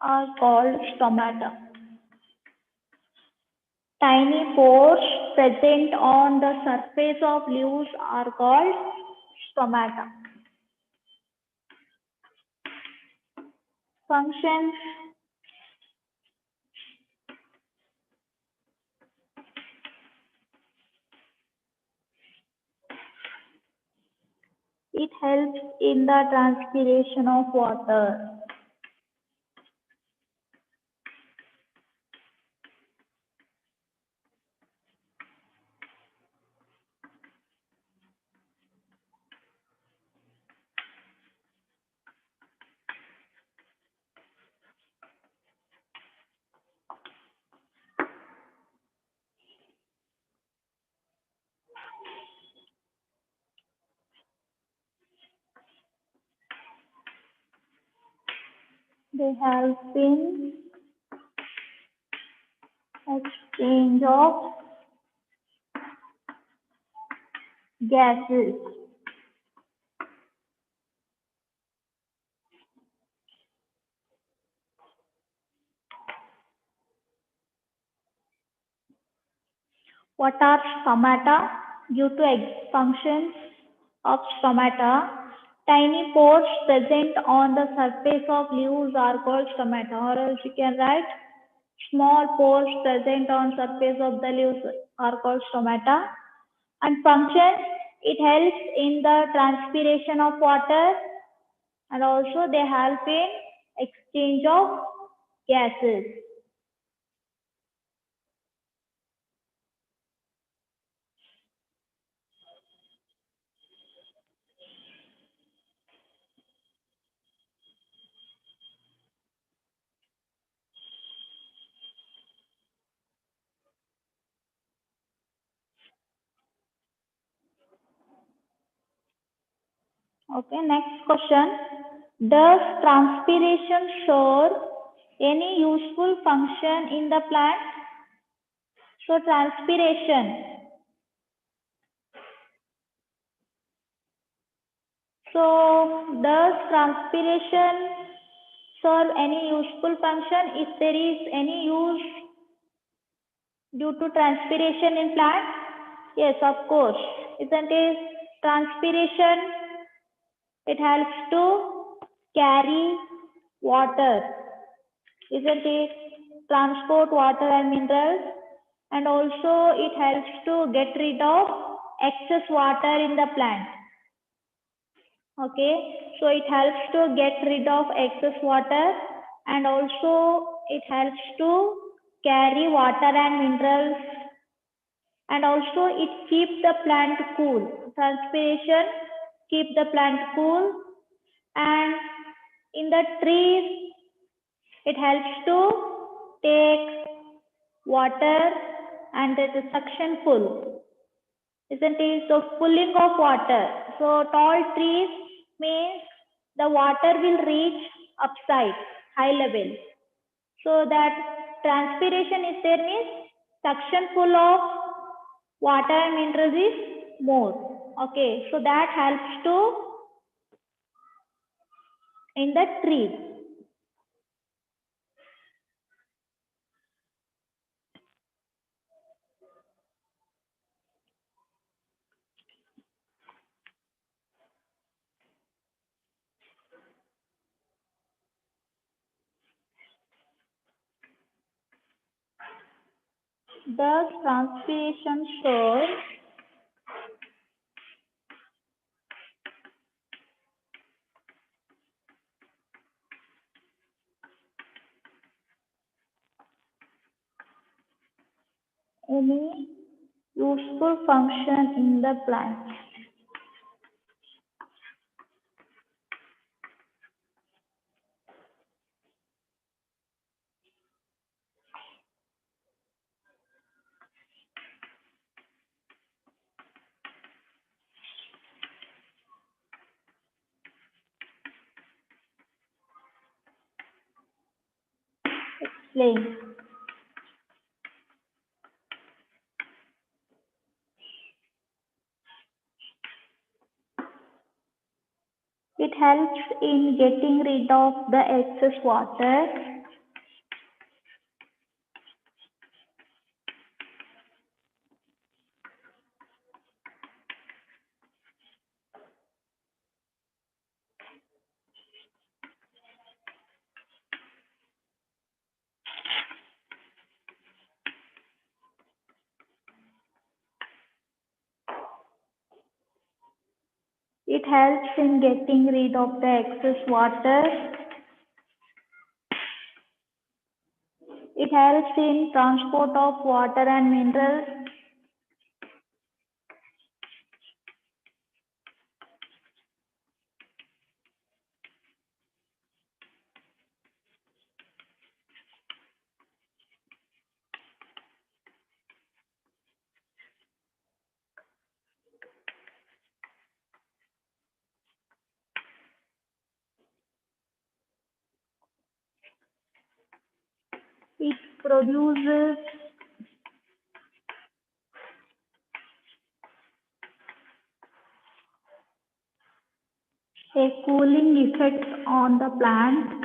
are called stomata. Tiny pores present on the surface of leaves are called stomata. Functions. It helps in the transpiration of water. They help in exchange of gases. What are stomata? Due to functions of stomata, tiny pores present on the surface of leaves are called stomata, or else you can write small pores present on surface of the leaves are called stomata. And function, it helps in the transpiration of water and also they help in exchange of gases. Okay, next question. Does transpiration serve any useful function in the plant? So transpiration. So does transpiration serve any useful function? If there is any use due to transpiration in plant? Yes, of course. isn't it? Transpiration, it helps to carry water, isn't it? Transport water and minerals, and also it helps to get rid of excess water in the plant. Okay, so it helps to get rid of excess water, and also it helps to carry water and minerals, and also it keeps the plant cool. Transpiration keep the plant cool, and in the trees it helps to take water, and there is suction pull, isn't it? So pulling of water. So tall trees means the water will reach upside, high level. So that transpiration is there means suction pull of water and minerals is more. Okay, so that helps to in the tree. The transpiration shows any useful function in the plant. Explain. It helps in getting rid of the excess water. It helps in getting rid of the excess water. It helps in transport of water and minerals. It produces a cooling effect on the plant.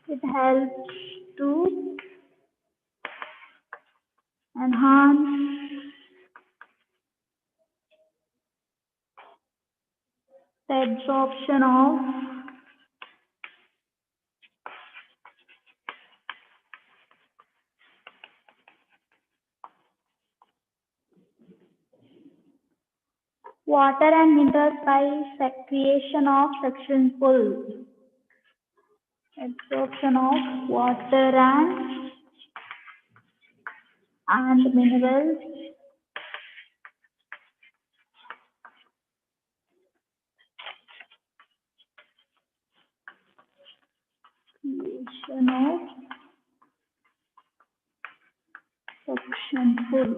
It helps to enhance the absorption of water and minerals by creation of suction pull. Absorption of water and minerals. Creation of suction pull.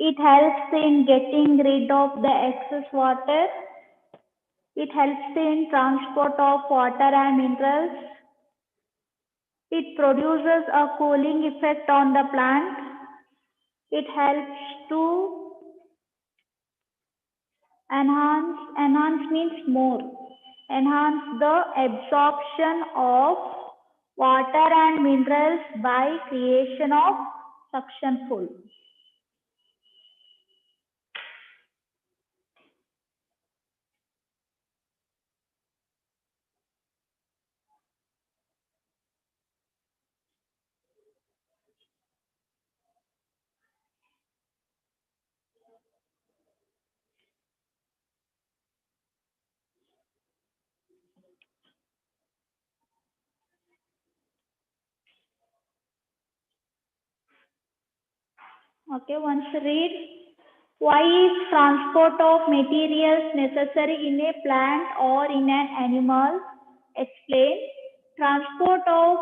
It helps in getting rid of the excess water. It helps in transport of water and minerals. It produces a cooling effect on the plant. It helps to enhance means more, enhance the absorption of water and minerals by creation of suction pool. Okay, once read. Why is transport of materials necessary in a plant or in an animal? Explain. Transport of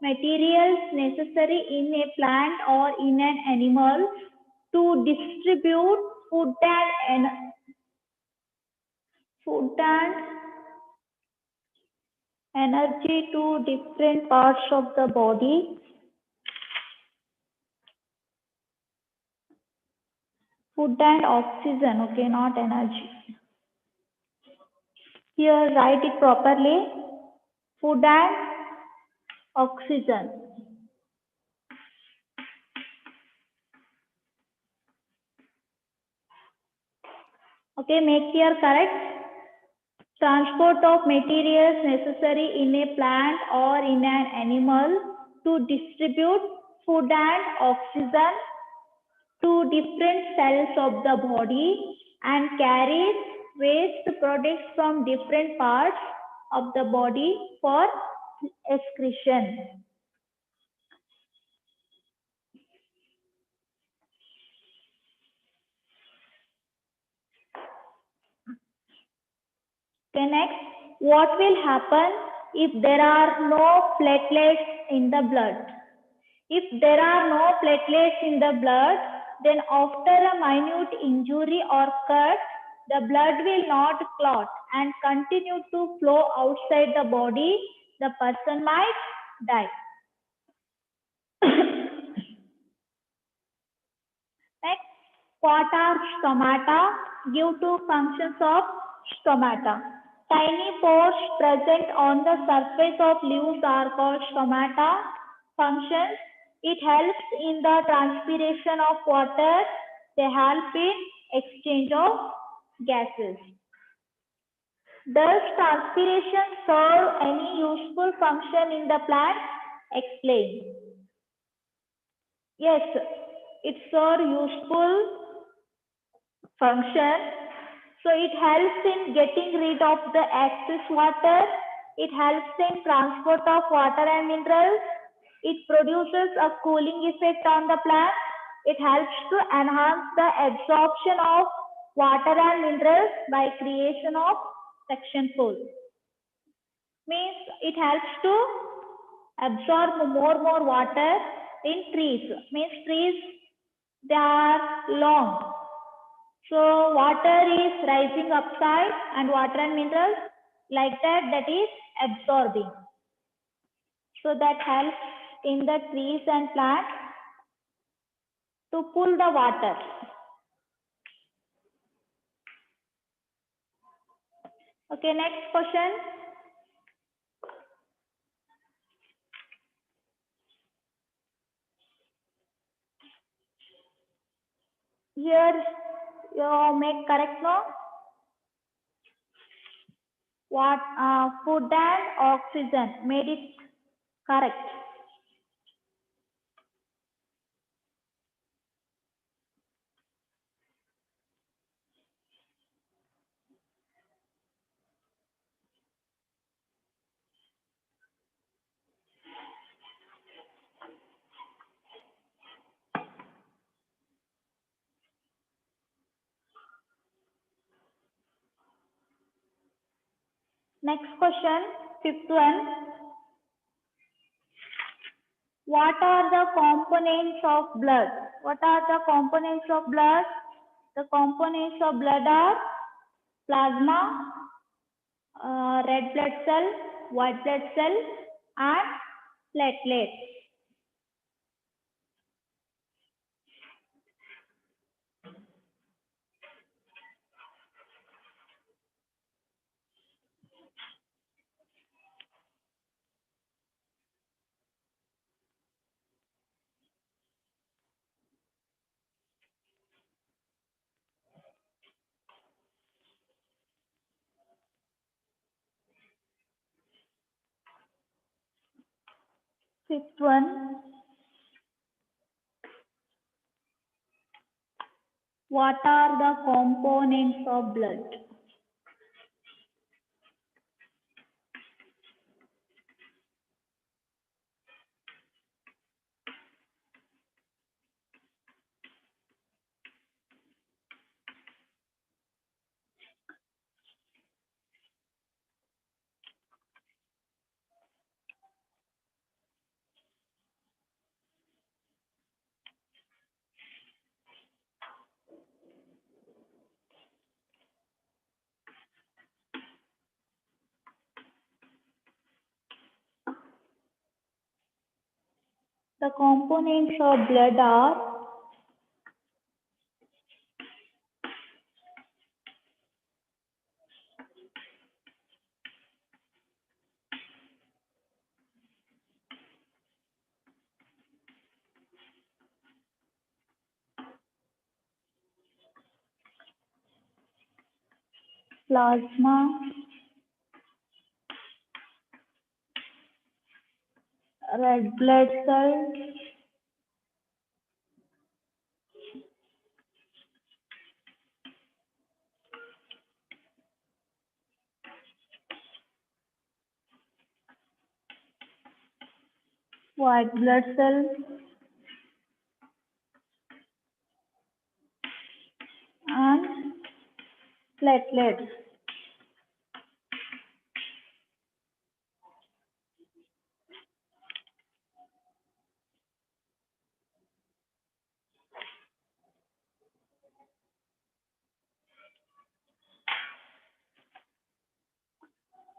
materials necessary in a plant or in an animal to distribute food and energy to different parts of the body. Food and oxygen, okay, not energy. Here, write it properly. Food and oxygen. Okay, make here correct. Transport of materials necessary in a plant or in an animal to distribute food and oxygen to different cells of the body and carries waste products from different parts of the body for excretion. Okay, next, what will happen if there are no platelets in the blood? If there are no platelets in the blood, then after a minute injury or cut, the blood will not clot and continue to flow outside the body. The person might die. Next, what are stomata? Give two functions of stomata. Tiny pores present on the surface of leaves are called stomata. Functions: it helps in the transpiration of water. They help in exchange of gases. Does transpiration serve any useful function in the plant? Explain. Yes, it serves useful function. So it helps in getting rid of the excess water. It helps in transport of water and minerals. It produces a cooling effect on the plant. It helps to enhance the absorption of water and minerals by creation of suction pool. Means it helps to absorb more water in trees. Means trees, they are long. So water is rising upside and water and minerals like that is absorbing. So that helps in the trees and plants to pull the water. Okay, next question. Here you make correct no? What food and oxygen made it correct. Next question, fifth one. What are the components of blood? What are the components of blood? The components of blood are plasma, red blood cell, white blood cell, and platelets. Fifth one, what are the components of blood? The components of blood are plasma, red blood cell, white blood cell, and platelets.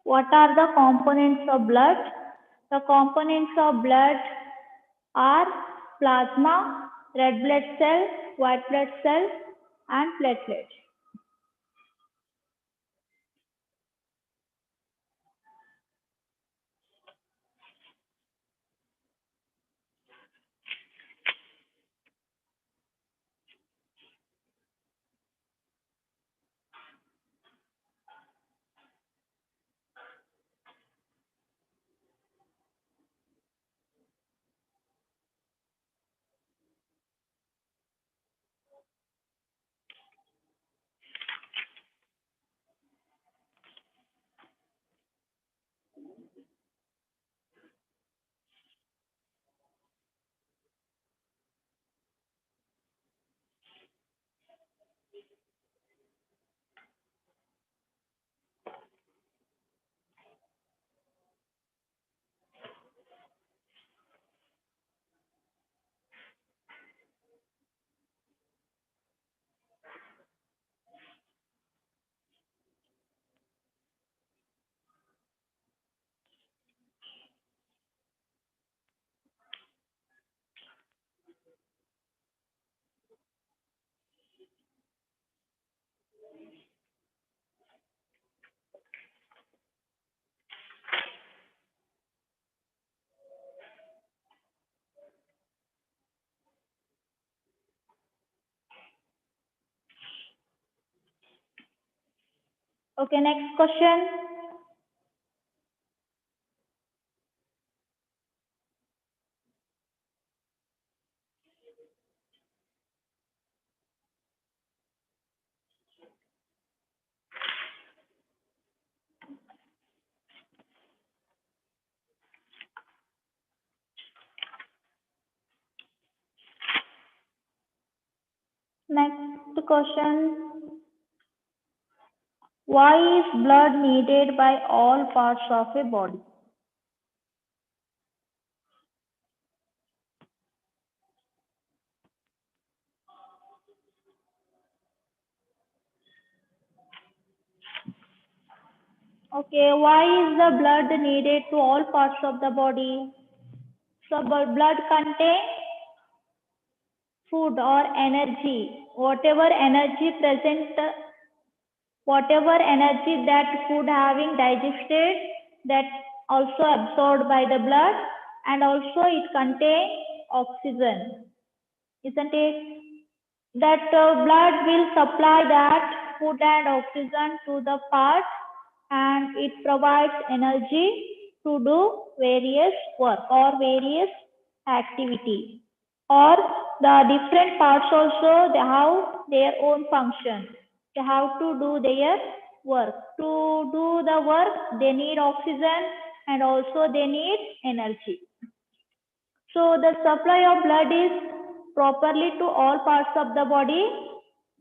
What are the components of blood? The components of blood are plasma, red blood cell, white blood cell, and platelets. Okay, next question. Next question. Why is blood needed by all parts of a body? Okay, why is the blood needed to all parts of the body? So blood contains food or energy. Whatever energy that food having digested, that also absorbed by the blood, and also it contains oxygen, isn't it? That blood will supply that food and oxygen to the parts, and it provides energy to do various work or various activity. Or the different parts also, they have their own function. They have to do their work. To do the work, they need oxygen and also they need energy. So the supply of blood is properly to all parts of the body,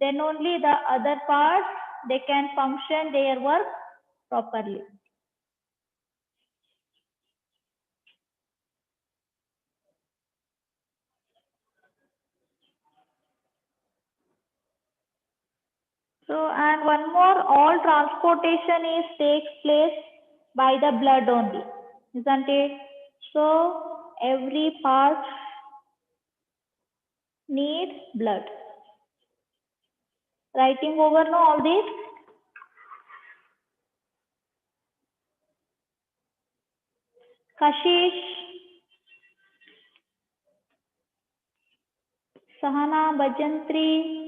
then only the other parts, they can function their work properly. So, and one more, all transportation takes place by the blood only, isn't it? So every part needs blood. Writing over no all this. Kashish, Sahana, Bajantri,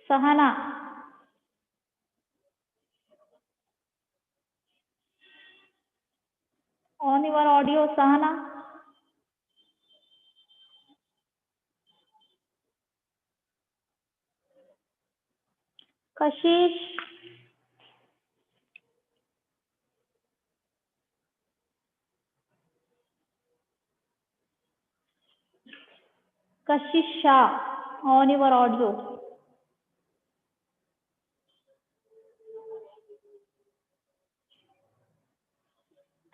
Sahana. On your audio, Sahana. Kashish, Kashisha, on your audio.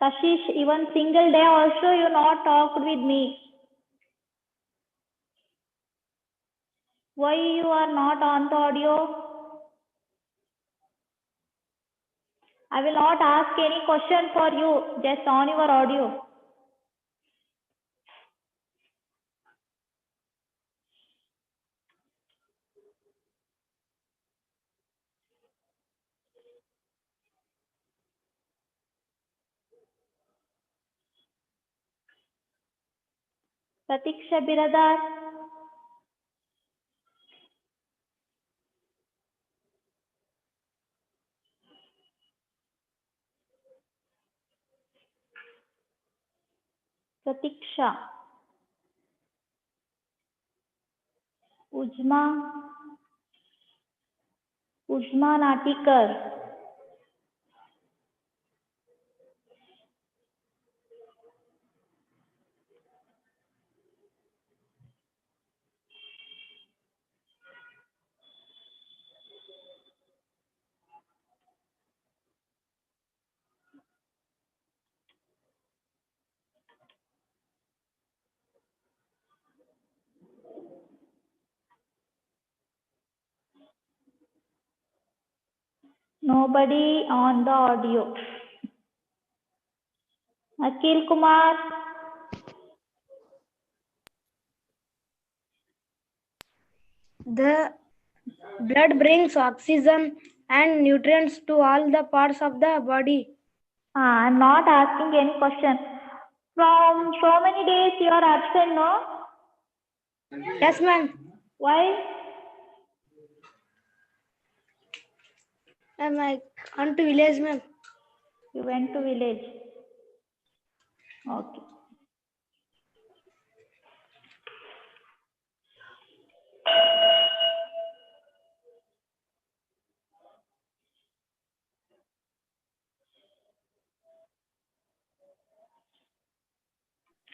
Kashish, even single day also you not talked with me. Why you are not on the audio? I will not ask any question for you, just on your audio. Pratiksha Biradar, Pratiksha, Ujma Natikar, nobody on the audio. Akil Kumar, The blood brings oxygen and nutrients to all the parts of the body. I'm not asking any question. From so many days you are absent, no? Yes, ma'am. Why? Ma'am, I gone to village, ma'am. You went to village. Okay.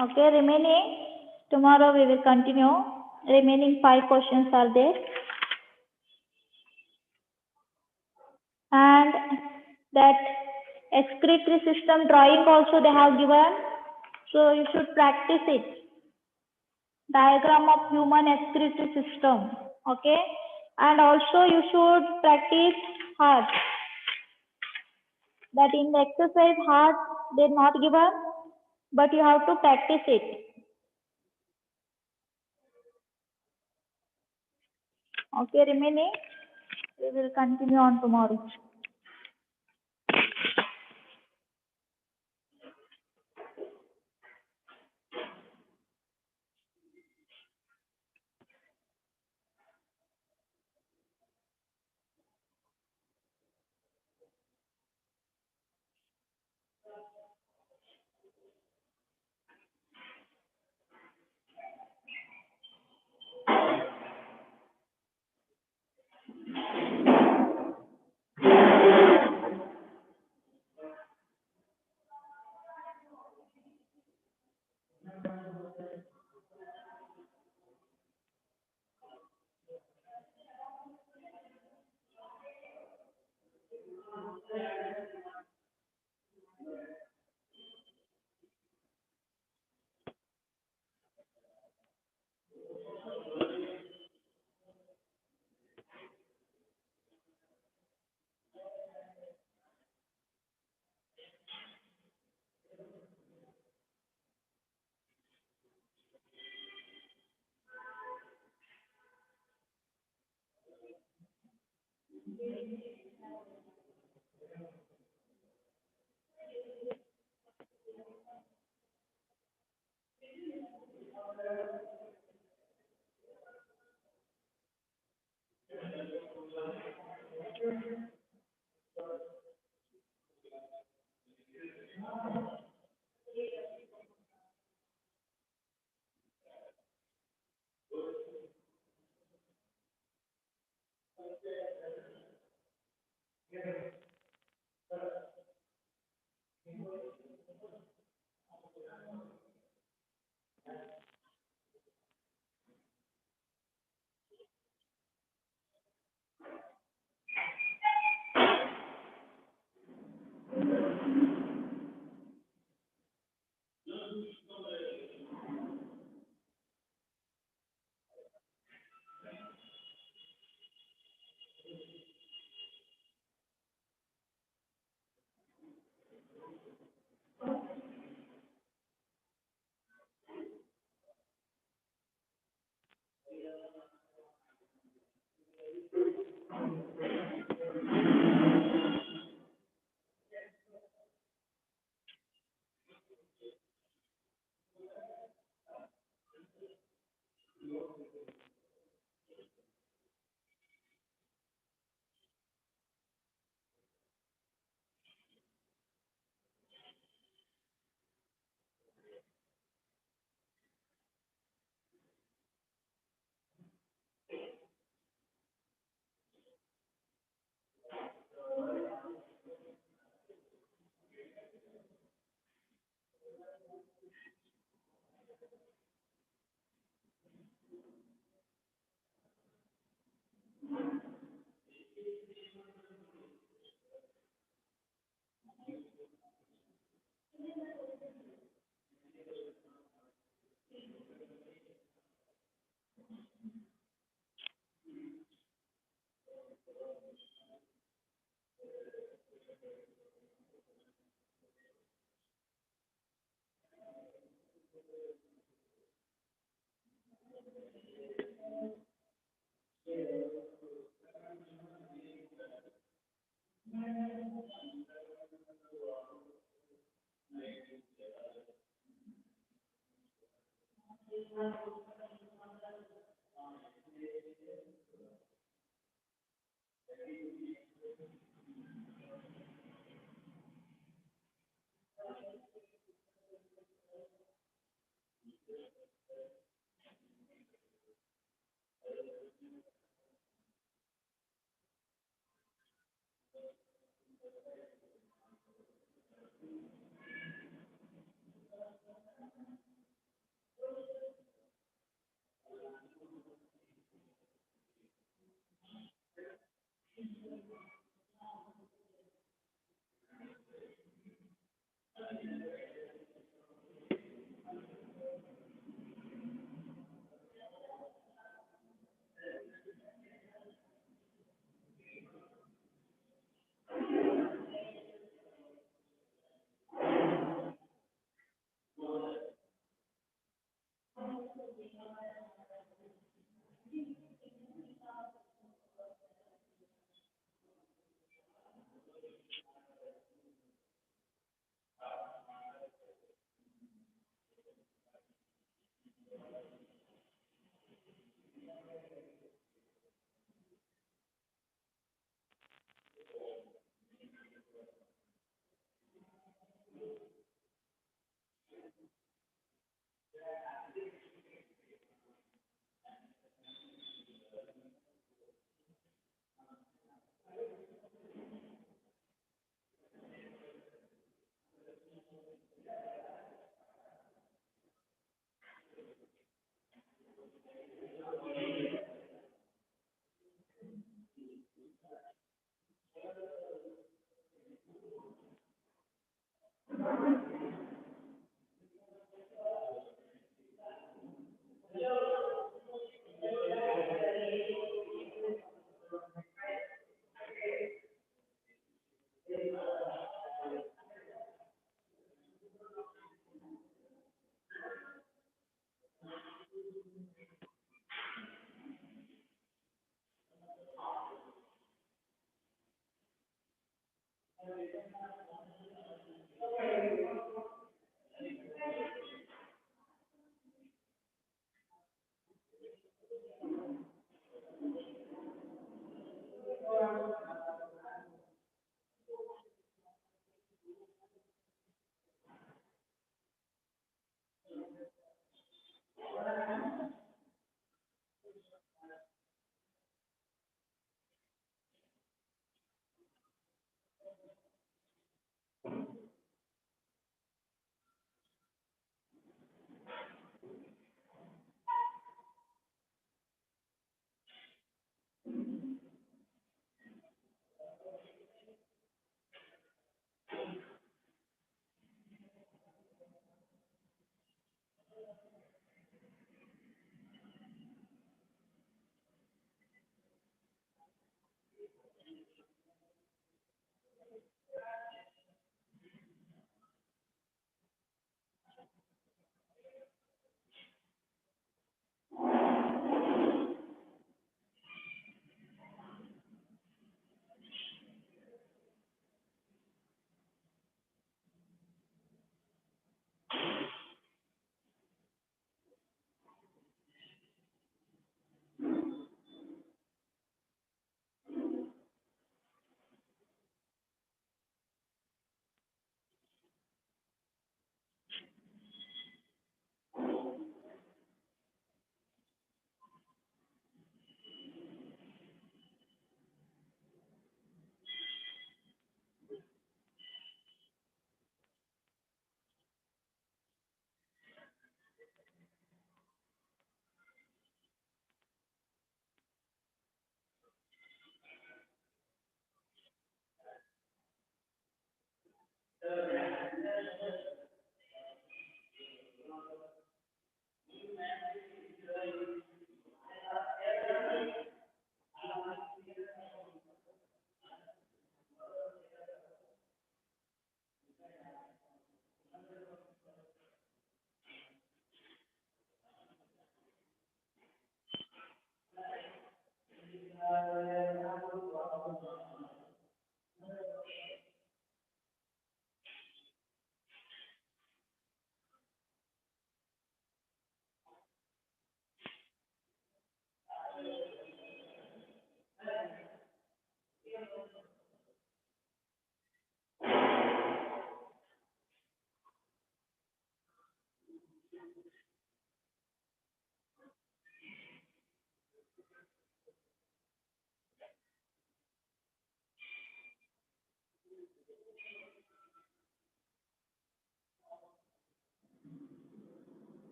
Okay, remaining, tomorrow we will continue. Remaining 5 questions are there. And that excretory system drawing also they have given. So you should practice it. diagram of human excretory system. Okay, and also you should practice heart. That in the exercise heart they not given, but you have to practice it. Okay, remaining we will continue on tomorrow.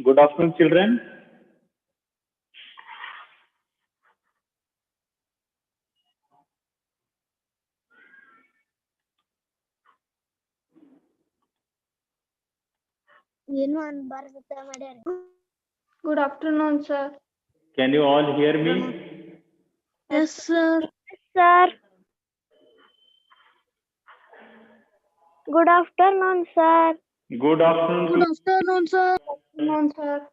Good afternoon, children. Good afternoon, sir. Can you all hear me? Yes, sir. Sir. Good afternoon, sir. Good afternoon Good afternoon, sir. Afternoon, sir.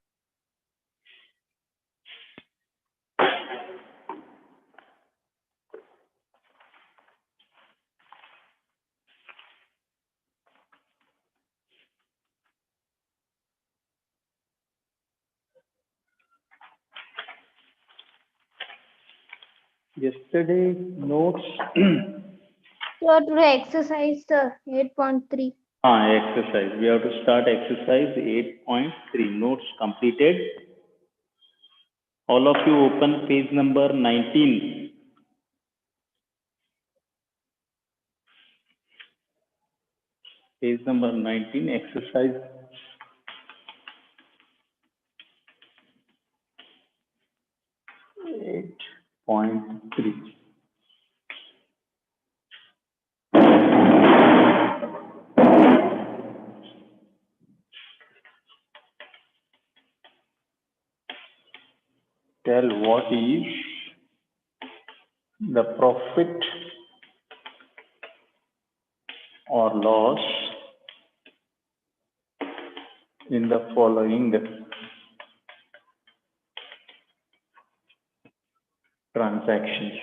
Yesterday notes. Sir, today exercise, sir. 8.3. Exercise. We have to start exercise 8.3. Notes completed. All of you open page number 19. Page number 19, exercise 8.3. Tell what is the profit or loss in the following transactions.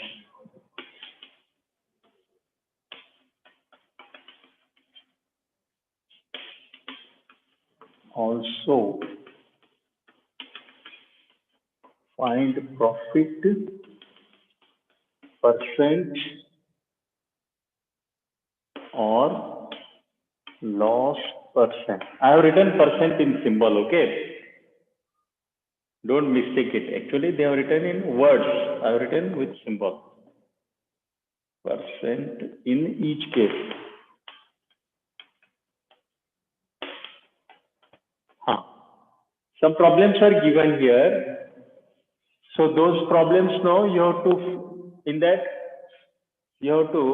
Also, find profit percent or loss percent. I have written percent in symbol, okay? Don't mistake it. Actually, they have written in words. I have written with symbol. Percent in each case. Some problems are given here. So those problems now you have to, in that, you have to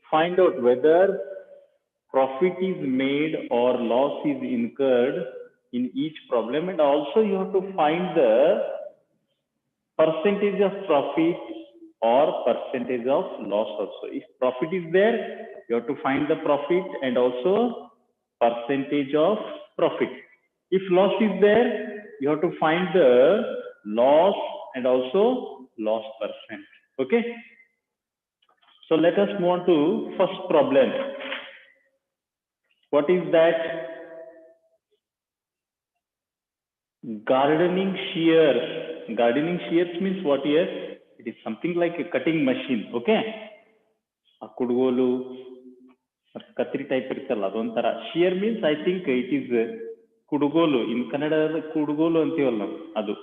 find out whether profit is made or loss is incurred in each problem, and also you have to find the percentage of profit or percentage of loss also. If profit is there, you have to find the profit and also percentage of profit. If loss is there, you have to find the loss and also loss percent. Okay. So let us move on to first problem. What is that? Gardening shears. Gardening shears means what here? It is something like a cutting machine. Okay. A kudgolu, katri type iruttalla adontara. Shear means I think it is kudgolu. In Kannada kudgolu antivalla adu.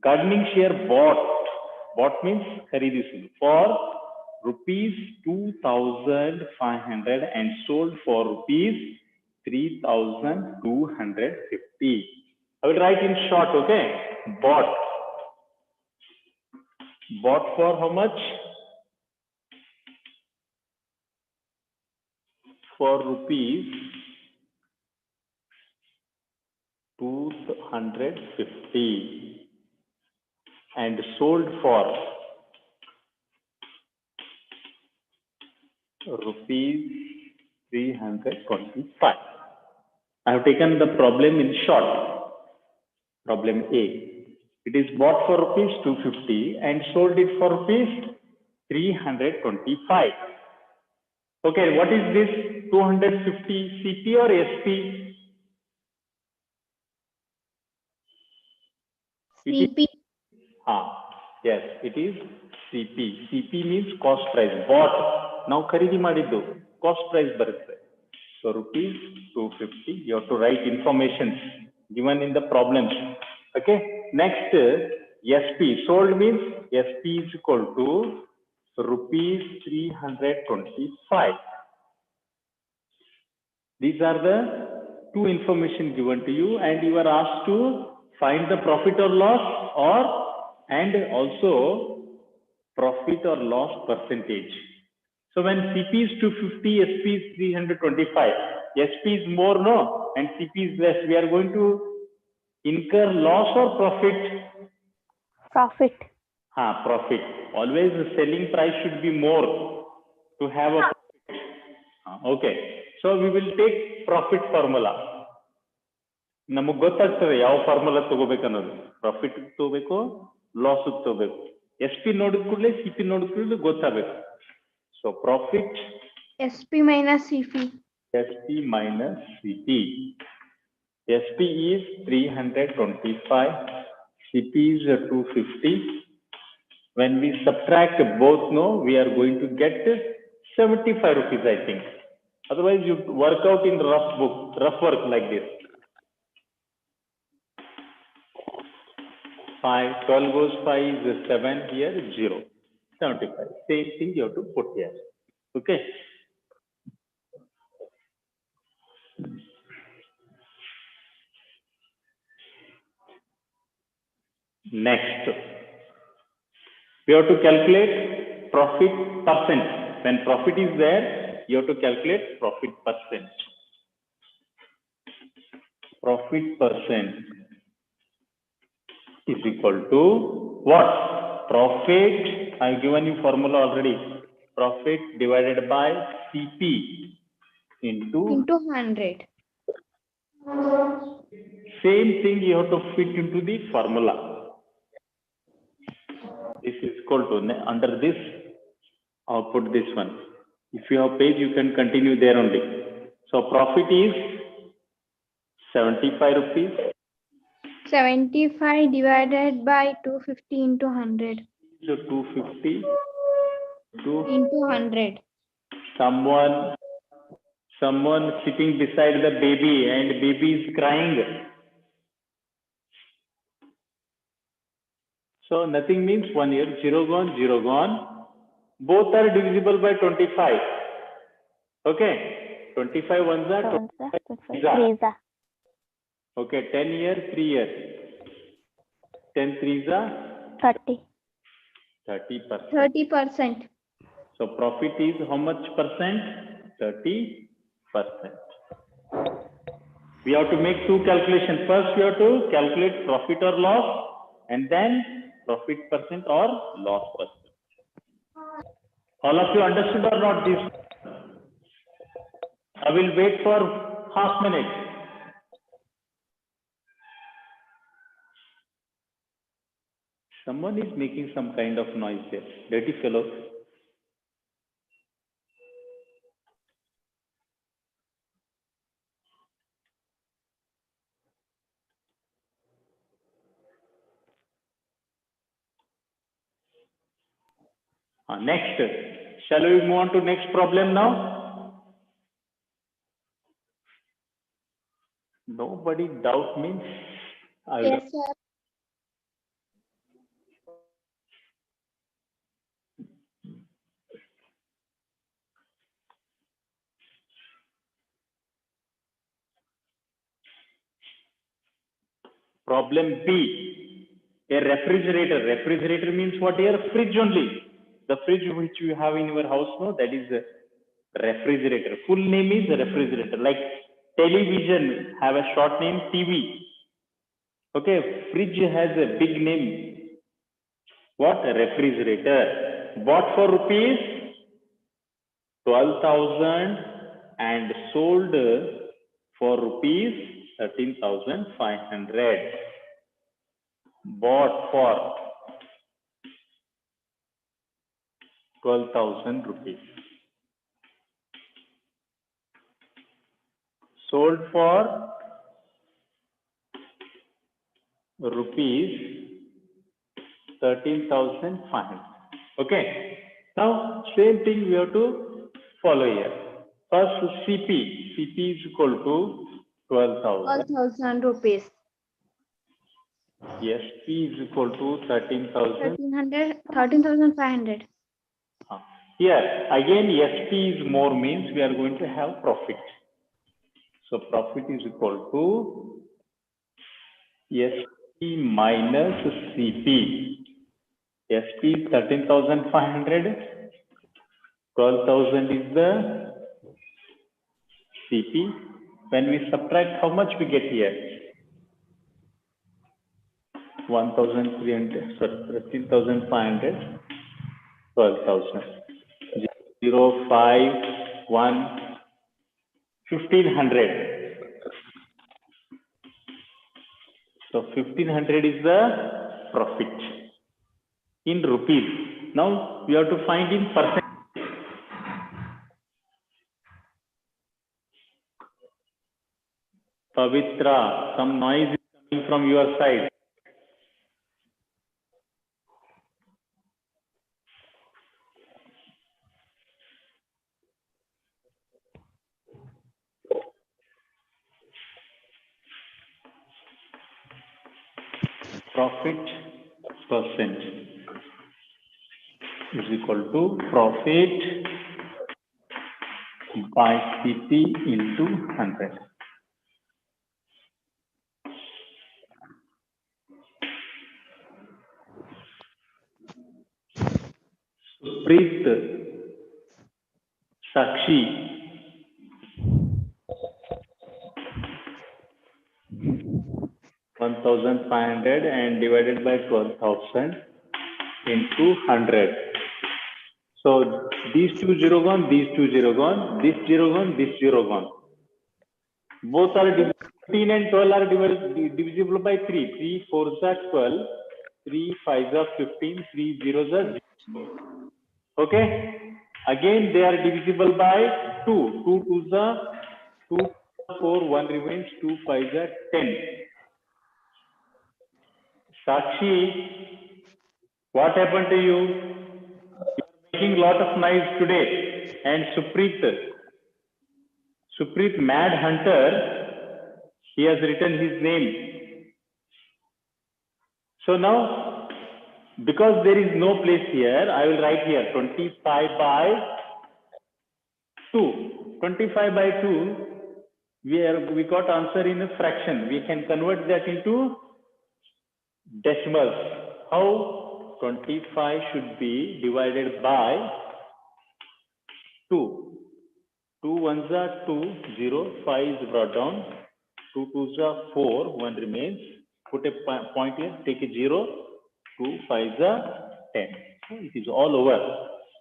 Gardening shear bought means kharidisudu for rupees 2,500 and sold for rupees 3,250. I will write in short, okay? Bought for how much? For rupees 250 and sold for rupees 325. I have taken the problem in short. Problem A. It is bought for rupees 250 and sold it for rupees 325. Okay, what is this 250 CP or SP? CP. Yes, it is CP. CP means cost price. Bought. Now kharidi madiddu. Cost price barutte. So rupees 250. You have to write information given in the problems. Okay. Next, SP. Sold means SP is equal to rupees 325. These are the two information given to you, and you are asked to find the profit or loss and also profit or loss percentage. So when CP is 250, SP is 325. SP is more, no, and CP is less. We are going to incur loss or profit? Profit. Profit. Always the selling price should be more to have a profit. Okay. So we will take profit formula. ನಮಗೆ ಗೊತ್ತಾಗ್ತದೆ ಯಾವ formula ತಗೋಬೇಕು ಅನ್ನೋದು. Profit ತಗೋಬೇಕು, loss ತಗೋಬೇಕು. SP ನೋಡಿದ ಕೂಡಲೇ CP ನೋಡಿದ ಕೂಡಲೇ ಗೊತ್ತಾಗಬೇಕು. So profit SP minus CP. SP minus CP. SP is 325. CP is 250. When we subtract both, no, we are going to get 75 rupees, I think. Otherwise, you work out in rough work like this. 5, 12 goes 5 is 7, here 0, 75. Same thing you have to put here. Okay. Next, we have to calculate profit percent. When profit is there, you have to calculate profit percent. Profit percent is equal to what? Profit, I have given you formula already. Profit divided by CP into 100. Same thing you have to fit into the formula. This is equal to, under this, I'll put this one. If you have page, you can continue there only. So profit is 75 rupees. 75 divided by 250 into 100. So 250 into 100. Someone sitting beside the baby and baby is crying. So nothing means 1 year, 0 gone, 0 gone. Both are divisible by 25. Okay, 25 ones are 25. Okay, 10 year, 3 year. 10 threes are 30. 30%. 30%. So profit is how much percent? 30%. We have to make two calculations. First, we have to calculate profit or loss, and then profit percent or loss percent. All of you understood or not this? I will wait for half minute. Someone is making some kind of noise there. Dirty fellow. Next, shall we move on to next problem now? Nobody doubt means I will. Yes, sir. Problem B, a refrigerator. Refrigerator means what here? Fridge only. The fridge which you have in your house, no, that is a refrigerator. Full name is a refrigerator. Like television have a short name TV. Okay, fridge has a big name. What? A refrigerator. Bought for rupees 12,000 and sold for rupees 13,500. Bought for 12,000 rupees. Sold for rupees 13,500. Okay. Now, same thing we have to follow here. First, CP. CP is equal to 12,000. 12,000 rupees. SP is equal to 13,000. 13,500. Here, again, SP is more means we are going to have profit. So, profit is equal to SP minus CP. SP is 13,500. 12,000 is the CP. When we subtract, how much we get here? 1,300, sorry, 13,500, 12,000. 0, 5, 1, 1,500. So 1,500 is the profit in rupees. Now we have to find in percent. Pavitra, some noise is coming from your side. Profit percent is equal to profit by CP into 100. Supreet, Sakshi, 1,500 and divided by 12,000 into 100. So these two zero gone, these two zero gone, this zero gone, this zero gone. Both are 15 and 12 are divisible by 3. 3 4s are 12, 3 5s are 15, 3 zeros are 0. Okay. Again they are divisible by 2. 2 2s are 2, 4, 1 remains, 2 5s are 10. Sakshi, what happened to you? You are making lot of noise today. And Supreet Mad Hunter, he has written his name. So now Because there is no place here, I will write here 25 by 2. 25 by 2, we got answer in a fraction. We can convert that into decimals. How? 25 should be divided by 2. 2 ones are 2, 0, 5 is brought down. 2 twos are 4, 1 remains. Put a point here, take a 0. 2 5s are 10. So it is all over.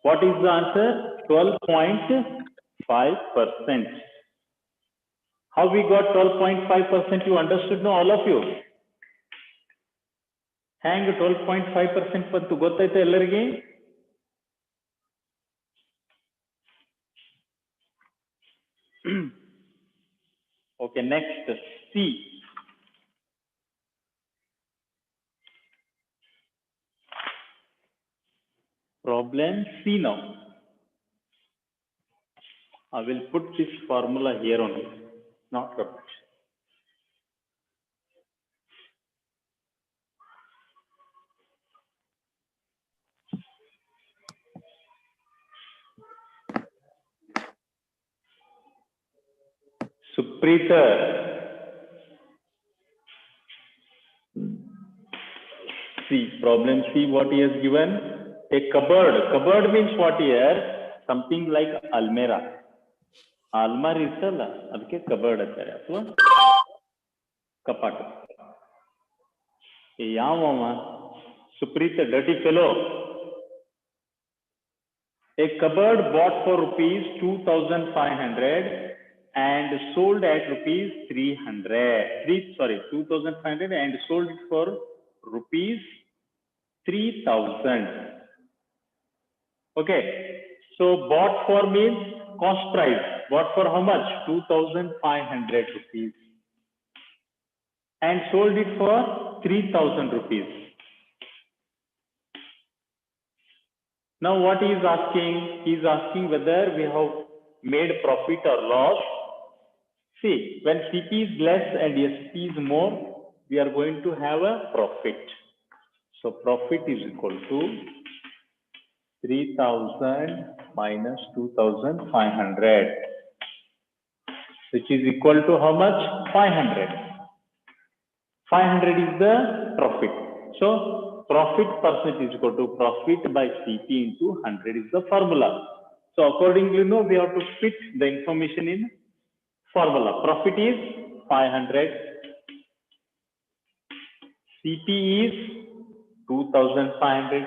What is the answer? 12.5%. How we got 12.5%? You understood, no, all of you? Hang 12.5% ಬಂತು ಗೊತ್ತಾಯ್ತಾ ಎಲ್ಲರಿಗೆ? Okay, next C. Problem C now. I will put this formula here only, not rubbish. Suprita. See, problem C, what he has given? A cupboard. Cupboard means what here? Something like almera. Almar ಇರ್ತಲ್ಲ ಅದಕ್ಕೆ cupboard ಅಂತಾರೆ ಅಥವಾ ಕಪಾಟ. ಯಾವವ Supreetha dirty fellow. A cupboard bought for rupees 2,500 and sold at rupees 2,500 and sold it for rupees 3,000. Okay, so bought for means cost price. Bought for how much? 2,500 rupees and sold it for 3,000 rupees. Now what he is asking? He is asking whether we have made profit or loss. See, when CP is less and SP is more, we are going to have a profit. So profit is equal to 3,000 minus 2,500, which is equal to how much? 500. 500 is the profit. So profit percent is equal to profit by CP into 100 is the formula. So accordingly, no, we have to fit the information in formula. Profit is 500. CP is 2,500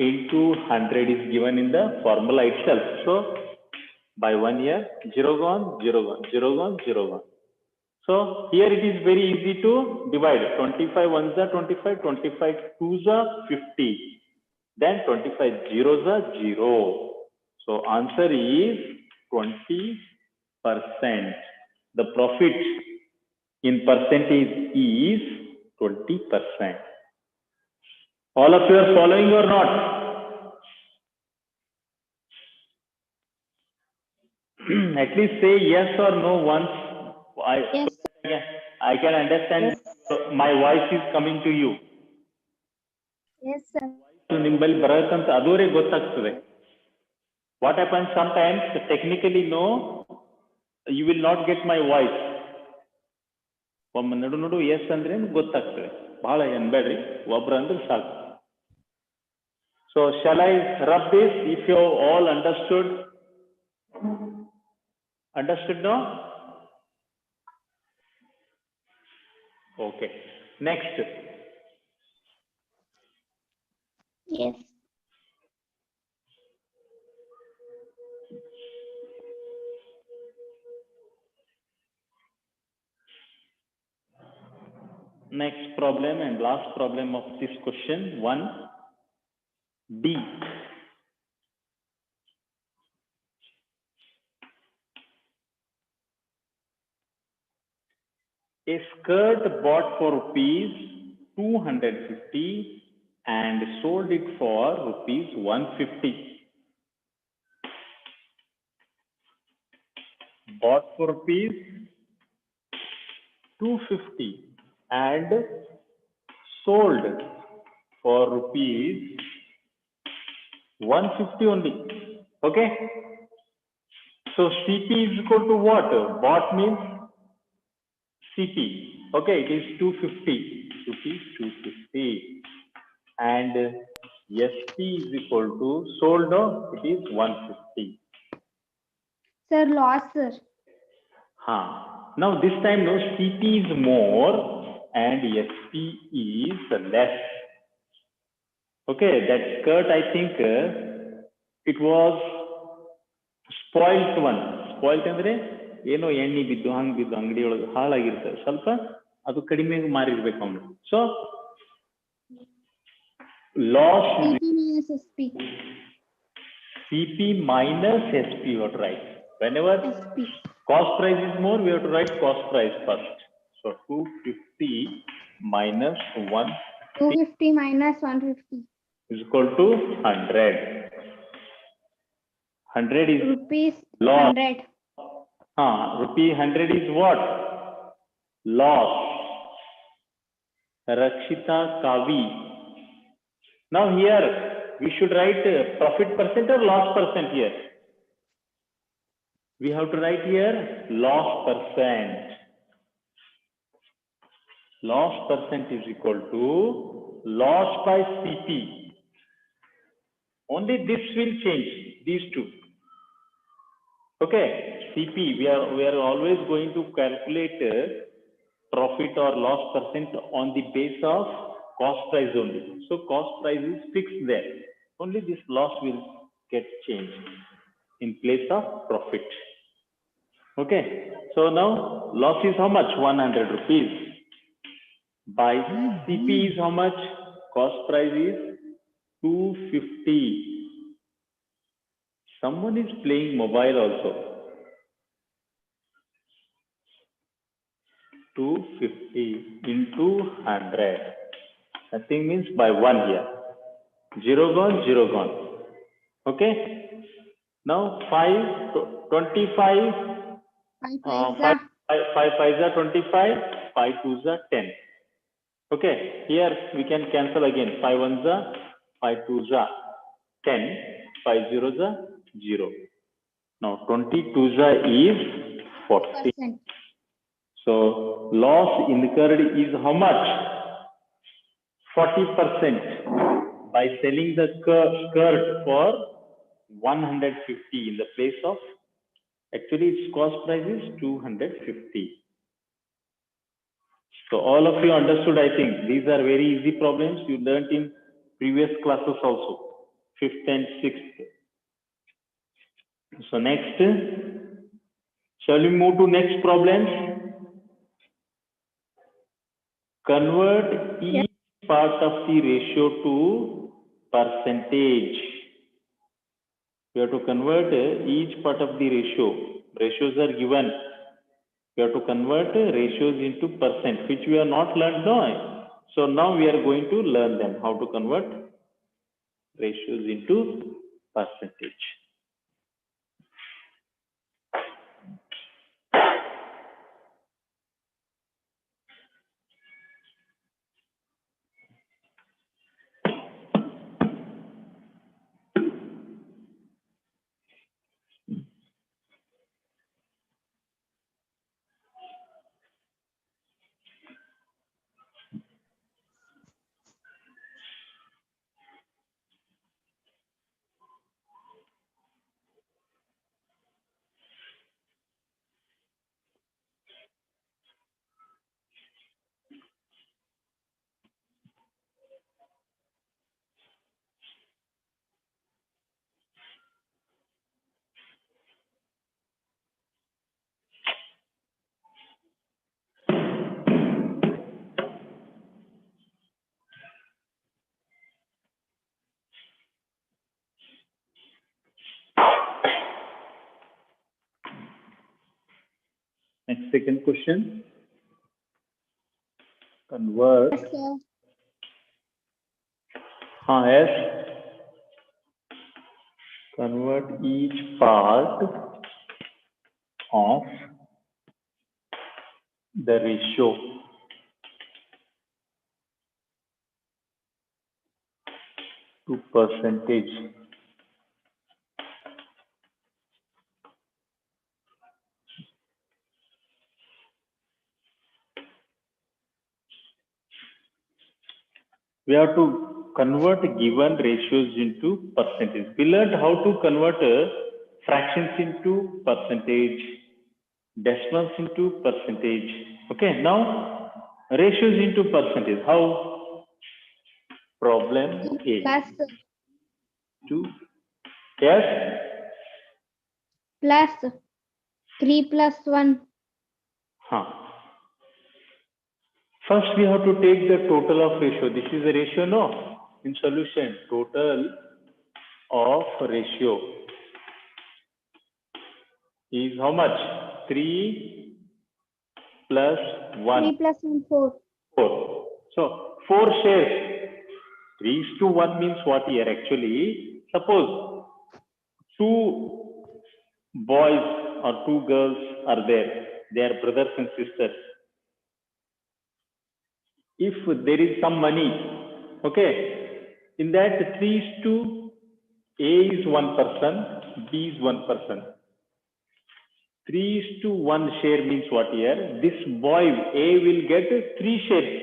into 100 is given in the formula itself. So by 1 year, 0 gone, 0 gone, 0 gone, 0 gone. So here it is very easy to divide. 25 ones are 25, 25 twos are 50. Then 25 zeros are 0. So answer is 20%. The profit in percentage is 20%. All of you are following or not? At least say yes or no once. Yes. I can understand my voice is coming to you. Yes, sir. ನಿಮ್ಮಲ್ಲಿ ಬರತ್ತಂತ ಅದುವರೆಗೆ ಗೊತ್ತಾಗ್ತದೆ. What happens sometimes technically no, you will not get my voice. ಒಮ್ಮೆ ನಡು S ಅಂದ್ರೆ ಗೊತ್ತಾಗ್ತದೆ. ಬಹಳ ಎನ್ಬೇಡ್ರಿ, ಒಬ್ರು ಅಂದ್ರೆ ಸಾಕು. So shall I rub this if you all understood? Understood no? Okay. Next. Yes. Next problem and last problem of this question, 1D. A skirt bought for rupees 250 and sold it for rupees 150. Bought for rupees 250 and sold for rupees 150 only. Okay. So CP is equal to what? Bought means CP. Okay, it is 250. Rupees 250. And SP is equal to sold, no? It is 150. Sir, loss, sir. Now this time no, CP is more and SP is less. Okay, that skirt I think it was spoilt one. Spoilt ಅಂದ್ರೆ ಏನೋ ಎಣ್ಣೆ ಬಿದ್ದು ಹಂಗ್ ಬಿದ್ದು ಅಂಗಡಿ ಒಳಗೆ ಹಾಳಾಗಿರ್ತದೆ, ಸ್ವಲ್ಪ ಅದು ಕಡಿಮೆ ಮಾರಿರ್ಬೇಕು ಅವನು. So loss CP minus SP. CP minus SP, you have to write. Whenever SP. cost price is more, we have to write cost price first. So 250 minus 250 minus 150. is equal to 100. 100 is Rupees loss. 100. Rupee 100 is what? Loss. Rakshita Kavi. Now here we should write profit percent or loss percent here. We have to write here loss percent. Loss percent is equal to loss by CP. Only this will change, these two. Okay, CP, we are always going to calculate profit or loss percent on the base of cost price only. So cost price is fixed there. Only this loss will get changed in place of profit. Okay, so now loss is how much? 100 rupees. By CP is how much? Cost price is 250. Someone is playing mobile also. 250 into 100. Nothing means by 1 here. 0 gone, 0 gone. Okay. Now 5, 25. 5 5s are 25. 5 2s are 10. Okay. Here we can cancel again. 5 1s are 5 2s are 10. 5 0s are 0. Now 22s are is 40. So loss incurred is how much? 40% by selling the skirt for 150 in the place of, actually its cost price is 250. So all of you understood, I think. These are very easy problems you learned in previous classes also, 5th and 6th. So next, shall we move to next problems? Convert each part of the ratio to percentage. We have to convert each part of the ratio. Ratios are given. We have to convert ratios into percent, which we have not learned now. So now we are going to learn them, how to convert ratios into percentage. Next, second question. Convert. Yes. Convert each part of the ratio to percentage. We have to convert given ratios into percentage. We learned how to convert fractions into percentage, decimals into percentage. Okay, now ratios into percentage. How? Problem A. Plus 2. Yes? plus 3 plus 1. Huh. First, we have to take the total of ratio. This is a ratio, no? In solution, total of ratio is how much? 3 plus 1. 3 plus 1, 4. 4. So, 4 shares. 3:1 means what here? Actually, suppose 2 boys or 2 girls are there. They are brothers and sisters. If there is some money, okay, in that 3:2, A is 1 person, B is 1 person. 3:1 share means what here? This boy A will get 3 shares.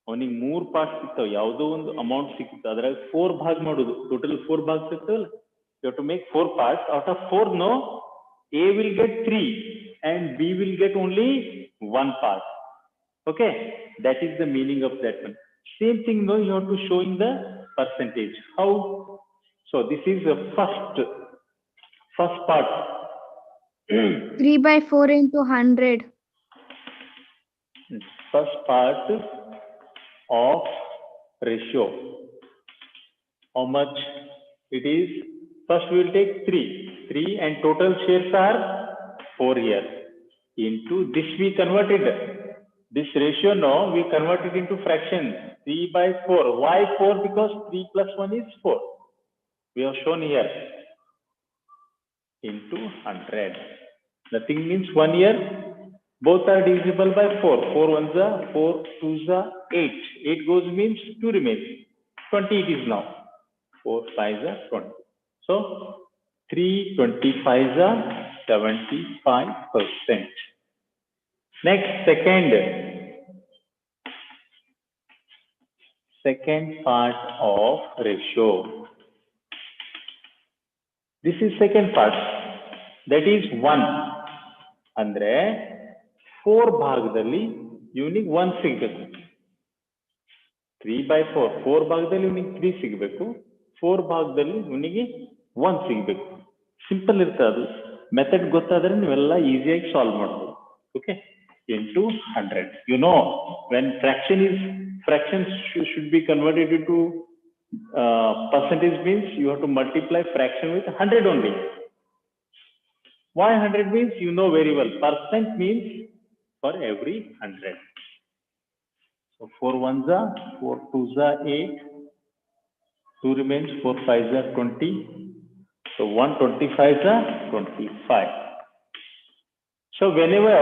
ಅವನಿಗೆ 3 part ಸಿಗ್ತಾವೆ, ಯಾವುದೋ ಒಂದು amount ಸಿಕ್ಕಿತ್ತು, ಅದ್ರಾಗ 4 ಭಾಗ ಮಾಡೋದು, total 4 ಭಾಗ ಸಿಗ್ತಾವಲ್ಲ. You have to make 4 parts. Out of 4, no, A will get 3 and B will get only 1 part. Okay, that is the meaning of that one. Same thing, no, you have to show in the percentage. How? So this is the first part. 3 by 4 into 100. First part of ratio. How much it is? First we will take 3 and total shares are 4 here. Into this we converted. This ratio, no, we convert it into fraction. 3 by 4. Why 4? Because 3 plus 1 is 4. We have shown here. Into 100. Nothing means 1 year. Both are divisible by 4. 4 ones are 4 twos are 8. 8 goes means 2 remains. 20 it is now. 4 5s are 20. So 3 25s are 75%. Next, second part of ratio. This is second part. That is 1. Andre 4 ಭಾಗದಲ್ಲಿ ಇವನಿಗೆ 1 ಸಿಗಬೇಕು. 3 by 4. 4 ಭಾಗದಲ್ಲಿ ಇವನಿಗೆ 3 ಸಿಗಬೇಕು. 4 ಭಾಗದಲ್ಲಿ ಇವನಿಗೆ 1 ಸಿಗಬೇಕು. Simple ಇರ್ತದೆ ಅದು. ಮೆಥಡ್ ಗೊತ್ತಾದ್ರೆ ನೀವೆಲ್ಲ ಈಸಿಯಾಗಿ ಸಾಲ್ವ್ ಮಾಡ್ಬೋದು. Okay, into 100. You know, when fractions should be converted into percentage means you have to multiply fraction with 100 only. Why 100 means? You know very well. Percent means for every 100. So 4 ones are 4 twos are 8. 2 remains. 4 5s are 20. So 125s are 25. So whenever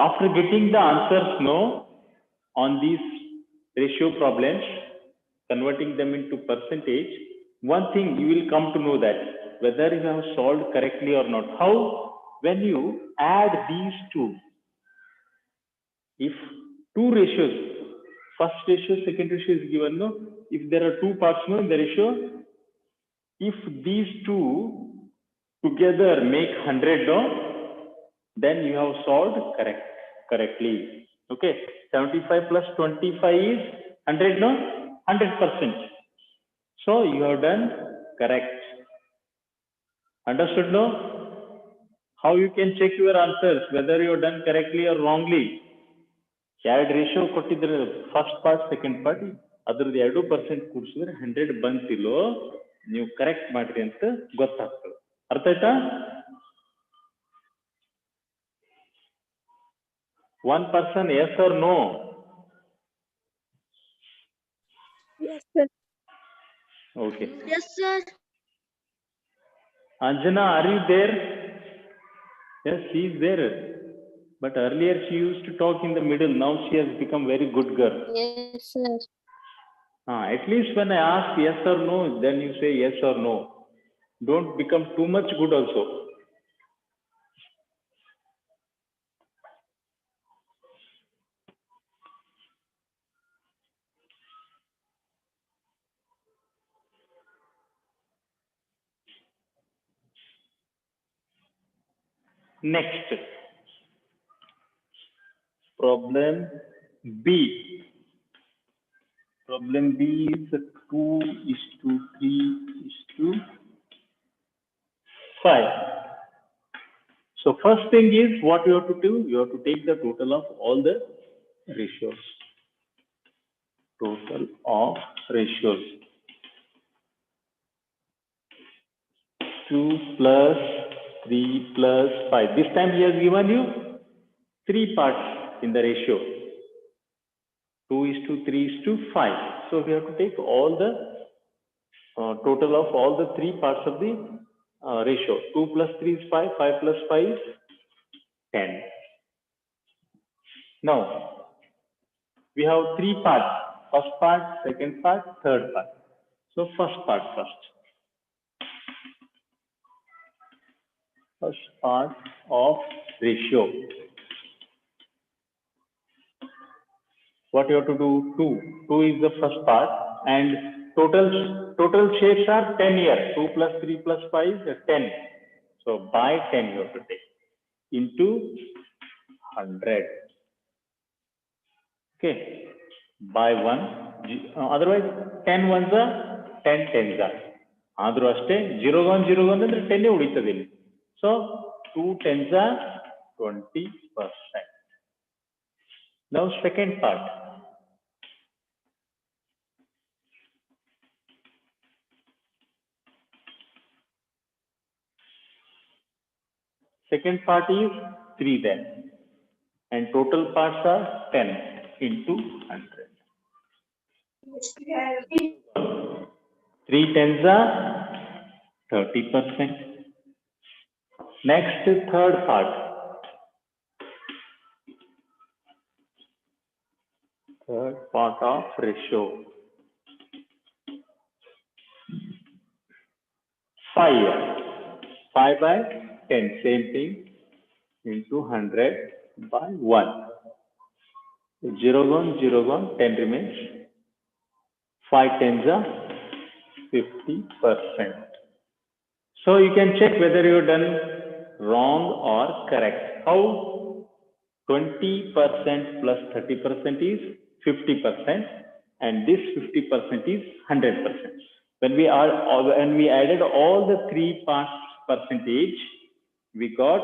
after getting the answers, no, on these ratio problems, converting them into percentage, one thing you will come to know that whether you have solved correctly or not. How? When you add these two, if two ratios, first ratio, second ratio is given, no, if there are 2 parts, no, in the ratio, if these two together make 100, no, then you have solved correctly. Okay, 75 plus 25 is 100, no, 100%. So you have done correct. Understood, no? How you can check your answers whether you have done correctly or wrongly? ಎರಡು ratio ಕೊಟ್ಟಿದ್ರೆ first part second part ಅದ್ರದ್ದು 2% ಕೂಡಿಸಿದ್ರೆ 100 ಬಂತಿಲ್ಲೋ ನೀವು correct ಮಾಡ್ರಿ ಅಂತ ಗೊತ್ತಾಗ್ತದೆ. ಅರ್ಥ ಆಯ್ತಾ? 1 person, yes or no? Yes, sir. Okay. Yes, sir. Anjana, are you there? Yes, she is there. But earlier she used to talk in the middle. Now she has become very good girl. Yes, sir. At least when I ask yes or no, then you say yes or no. Don't become too much good also. Next, problem B. Problem B is 2:3:5. So first thing is what you have to do, you have to take the total of all the ratios. Total of ratios. 2 plus 3 plus 5. This time he has given you 3 parts in the ratio. 2:3:5. So we have to take all the total of all the 3 parts of the ratio. 2 plus 3 is 5, 5 plus 5 is 10. Now, we have 3 parts. First part, second part, third part. So first part first. First part of ratio. What you have to do? 2. 2 is the first part, and total shapes are 10 here. 2 plus 3 plus 5 is 10. So by 10 you have to take into 100. Okay. By 1. Otherwise 10 ones are 10 tens are. ಆದರೂ ಅಷ್ಟೇ 0 1 ಅಂದ್ರೆ 10 ಉಳಿತದೆ ಇಲ್ಲಿ. So 2 tens are 20%. Now second part. Second part is 3 then, and total parts are 10 into 100. 3 tens are 30%. Next, third part. Third part of ratio. 5. 5 by 10, same thing, into 100 by 1. 0 1, 10 remains. 5 tens are 50%. So you can check whether you have done wrong or correct. How? 20% plus 30% is 50%, and this 50% is 100%. When we added all the 3 parts percentage, we got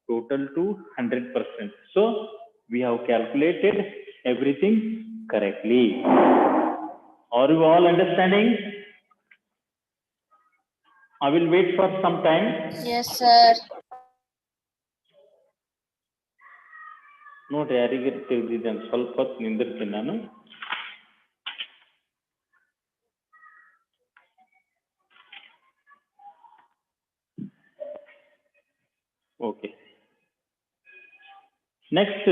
total to 100%. So we have calculated everything correctly. Are you all understanding? I will wait for some time. Yes, sir. ನೋಡ್ರಿ ಯಾರಿಗೆ ತಿಳಿದಿದ್ದೇನೆ ಸ್ವಲ್ಪ ಹೊತ್ತು ನಿಂದಿರ್ತೀನಿ ನಾನು. Okay. Next,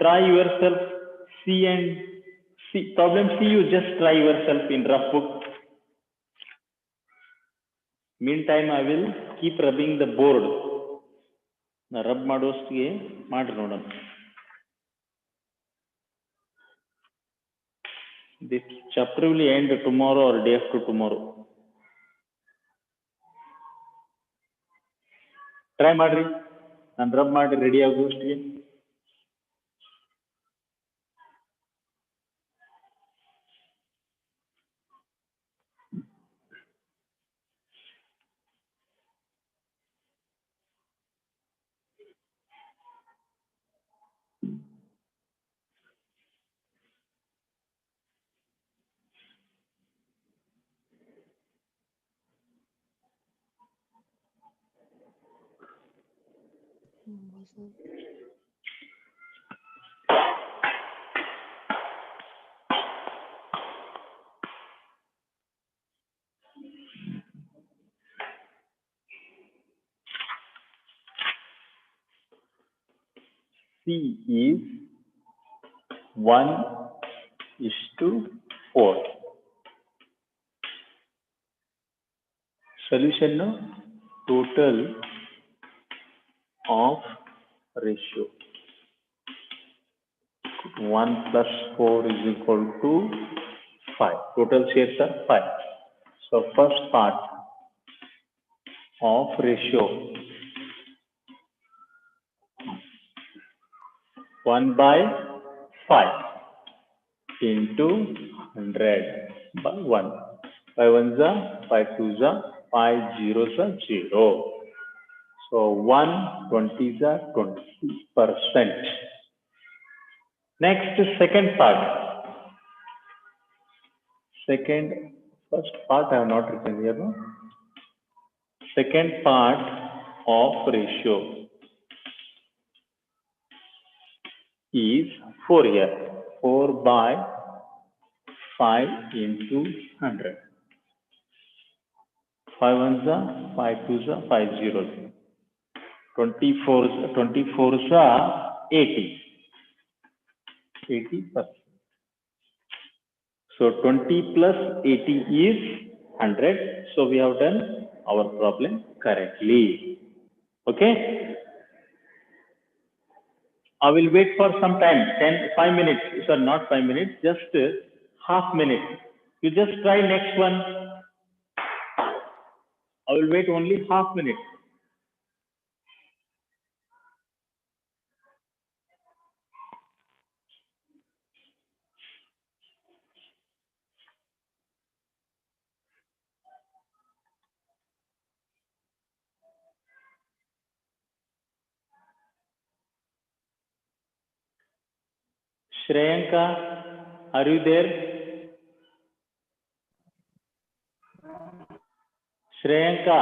try yourself C and C. Problem C, you just try yourself in rough book. Meantime, I will keep rubbing the board. Na rub ಮಾಡೋಷ್ಟಿಗೆ ಮಾಡಿ ನೋಡೋಣ. This chapter will end tomorrow or day after tomorrow. Try ಮಾಡ್ರಿ. ನಾನು rub ಮಾಡಿ ready ಆಗೋಷ್ಟಿಗೆ. C is 1:6. 4. Solution no? Total of ratio 1 plus 4 is equal to 5. Total shares are 5. So first part of ratio 1 by 5 into 100 by 1. 5 ones are 5 twos are 5 zeros are 0. So 1 20s are 20%. Next, second part. First part I have not written here. No? Second part of ratio is 4 here. 4 by 5 into 100. 5 ones are 5 twos are 5 zeros. 24s are 80. 80%. So 20 plus 80 is 100. So we have done our problem correctly. Okay. I will wait for some time, 5 minutes. Sorry, not 5 minutes, just half minute. You just try next one. I will wait only half minute. Shreyanka, are you there? Shreyanka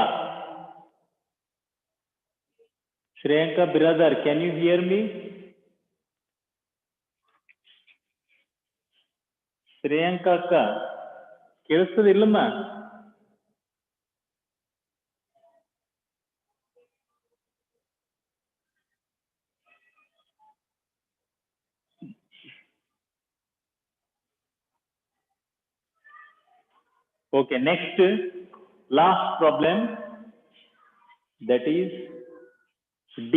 brother, can you hear me? Shreyanka akka, ಕೇಳಿಸ್ತದಿಲ್ಲಮ್ಮ? Okay, next, last problem, that is D.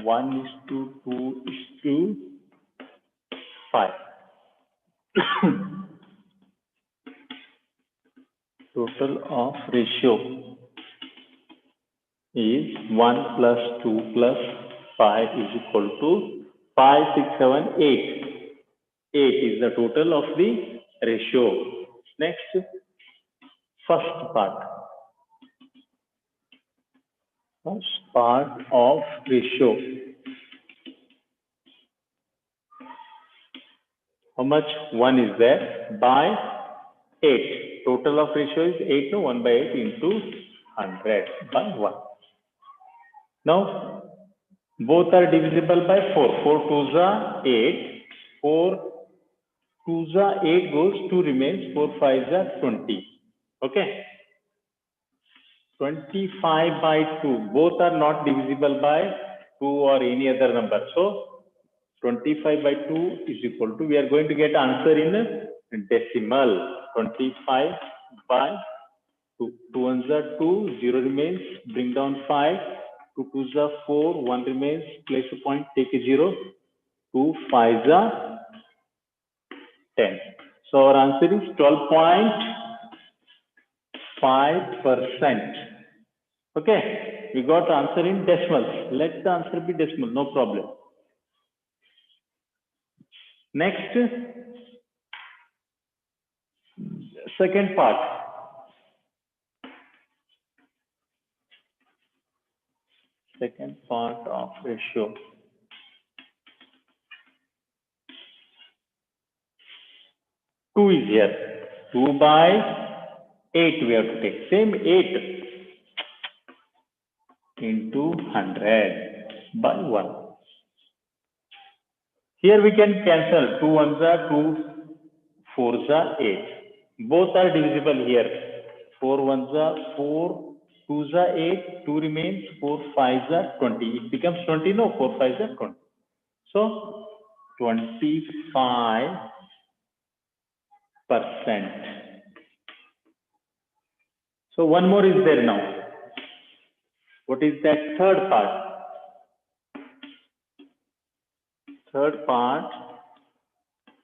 One is to 2 is to 5. Total of ratio is 1 plus 2 plus 5 is equal to 5, 6, 7, 8. 8 is the total of the ratio. Next, first part. First part of ratio. How much? 1 is there by 8. Total of ratio is 8 to 1 by 8 into 100 by 1. Now, both are divisible by 4. 4 2s are 8. 4 2s are 8 goes, 2 remains. 4 5s are 20. Okay. 25 by 2. Both are not divisible by 2 or any other number. So, 25 by 2 is equal to, we are going to get answer in decimal. 25 by 2. 2 ones are 2, 0 remains, bring down 5. 2 2s are 4, 1 remains, place a point, take a 0. 2 5s are 10. So our answer is 12.5%. Okay, we got answer in decimals. Let the answer be decimal, no problem. Next, Second part. Second part of ratio. 2 is here. 2 by 8 we have to take. Same 8 into 100 by 1. Here we can cancel 2 ones are 2, 4s are 8. Both are divisible here. 4 ones are 4, 2s are 8, 2 remains, 4 5s are 20. It becomes 20, no, 4 5s are 20. So 25%. So one more is there now. What is that third part? Third part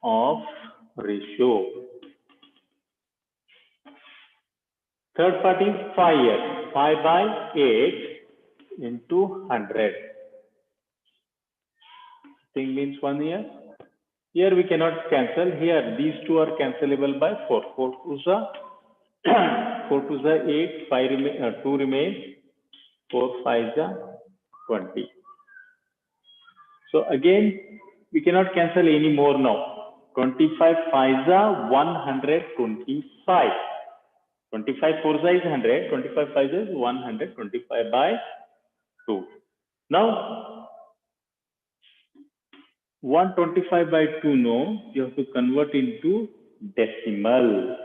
of ratio. Third part is 5 here. 5 by 8 into 100. Thing means 1 year. Here we cannot cancel. Here these two are cancelable by 4. 4 2s are 4 2s are 8. 2 remains. 4 5s are 20. So again, we cannot cancel any more now. 25 5s are 125. 25 4s is 100. 25 5s is 125 by 2. Now, 125 by 2, no, you have to convert into decimal.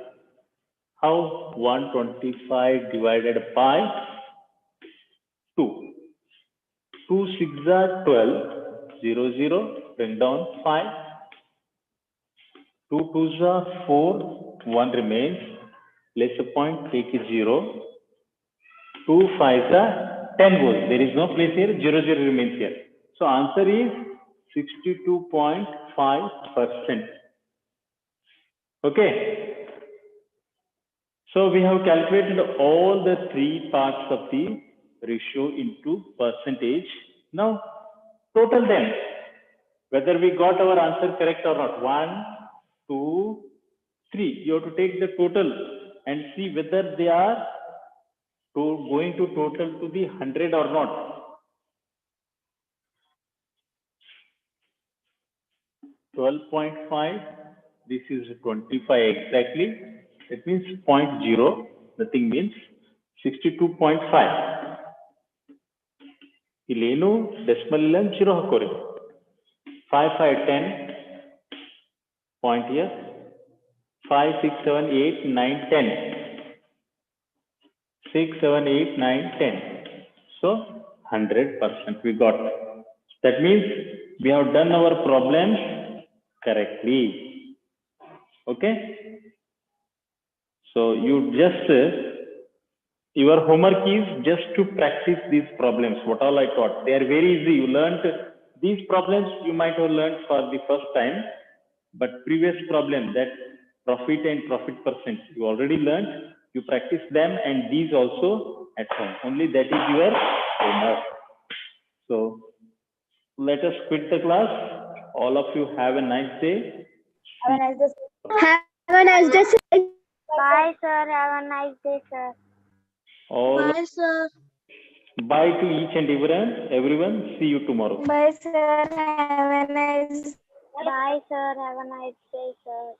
How? 125 divided by 2. 2 6 are 12. 0 0. Bring down 5. 2 2s are 4. 1 remains. Place a point. Take a 0. 2 5s are 10 goes. There is no place here. 0 0 remains here. So answer is 62.5%. Okay. So we have calculated all the 3 parts of the ratio into percentage. Now total them, whether we got our answer correct or not. 1, 2, 3. You have to take the total and see whether they are going to total to the 100 or not. 12.5. This is 25 exactly. That means 0.0. Nothing means 62.5. Ilenu decimal illan 0 hakore. 5 5 10. Point here. 5 6 7 8 9 10. 6 7 8 9 10. So 100% we got. That means we have done our problems correctly. Okay. So you just your homework is just to practice these problems. What all I taught, they are very easy. You learned these problems. You might have learned for the first time, but previous problem, that profit and profit percent, you already learned. You practice them, and these also at home. Only that is your homework. So let us quit the class. All of you have a nice day. Have a nice day. Have a nice day, sir. Bye, sir. Have a nice day, sir. All Bye, sir. bye to each and everyone. See you tomorrow. Bye, sir. Have a nice. Bye, sir. Have a nice day, sir.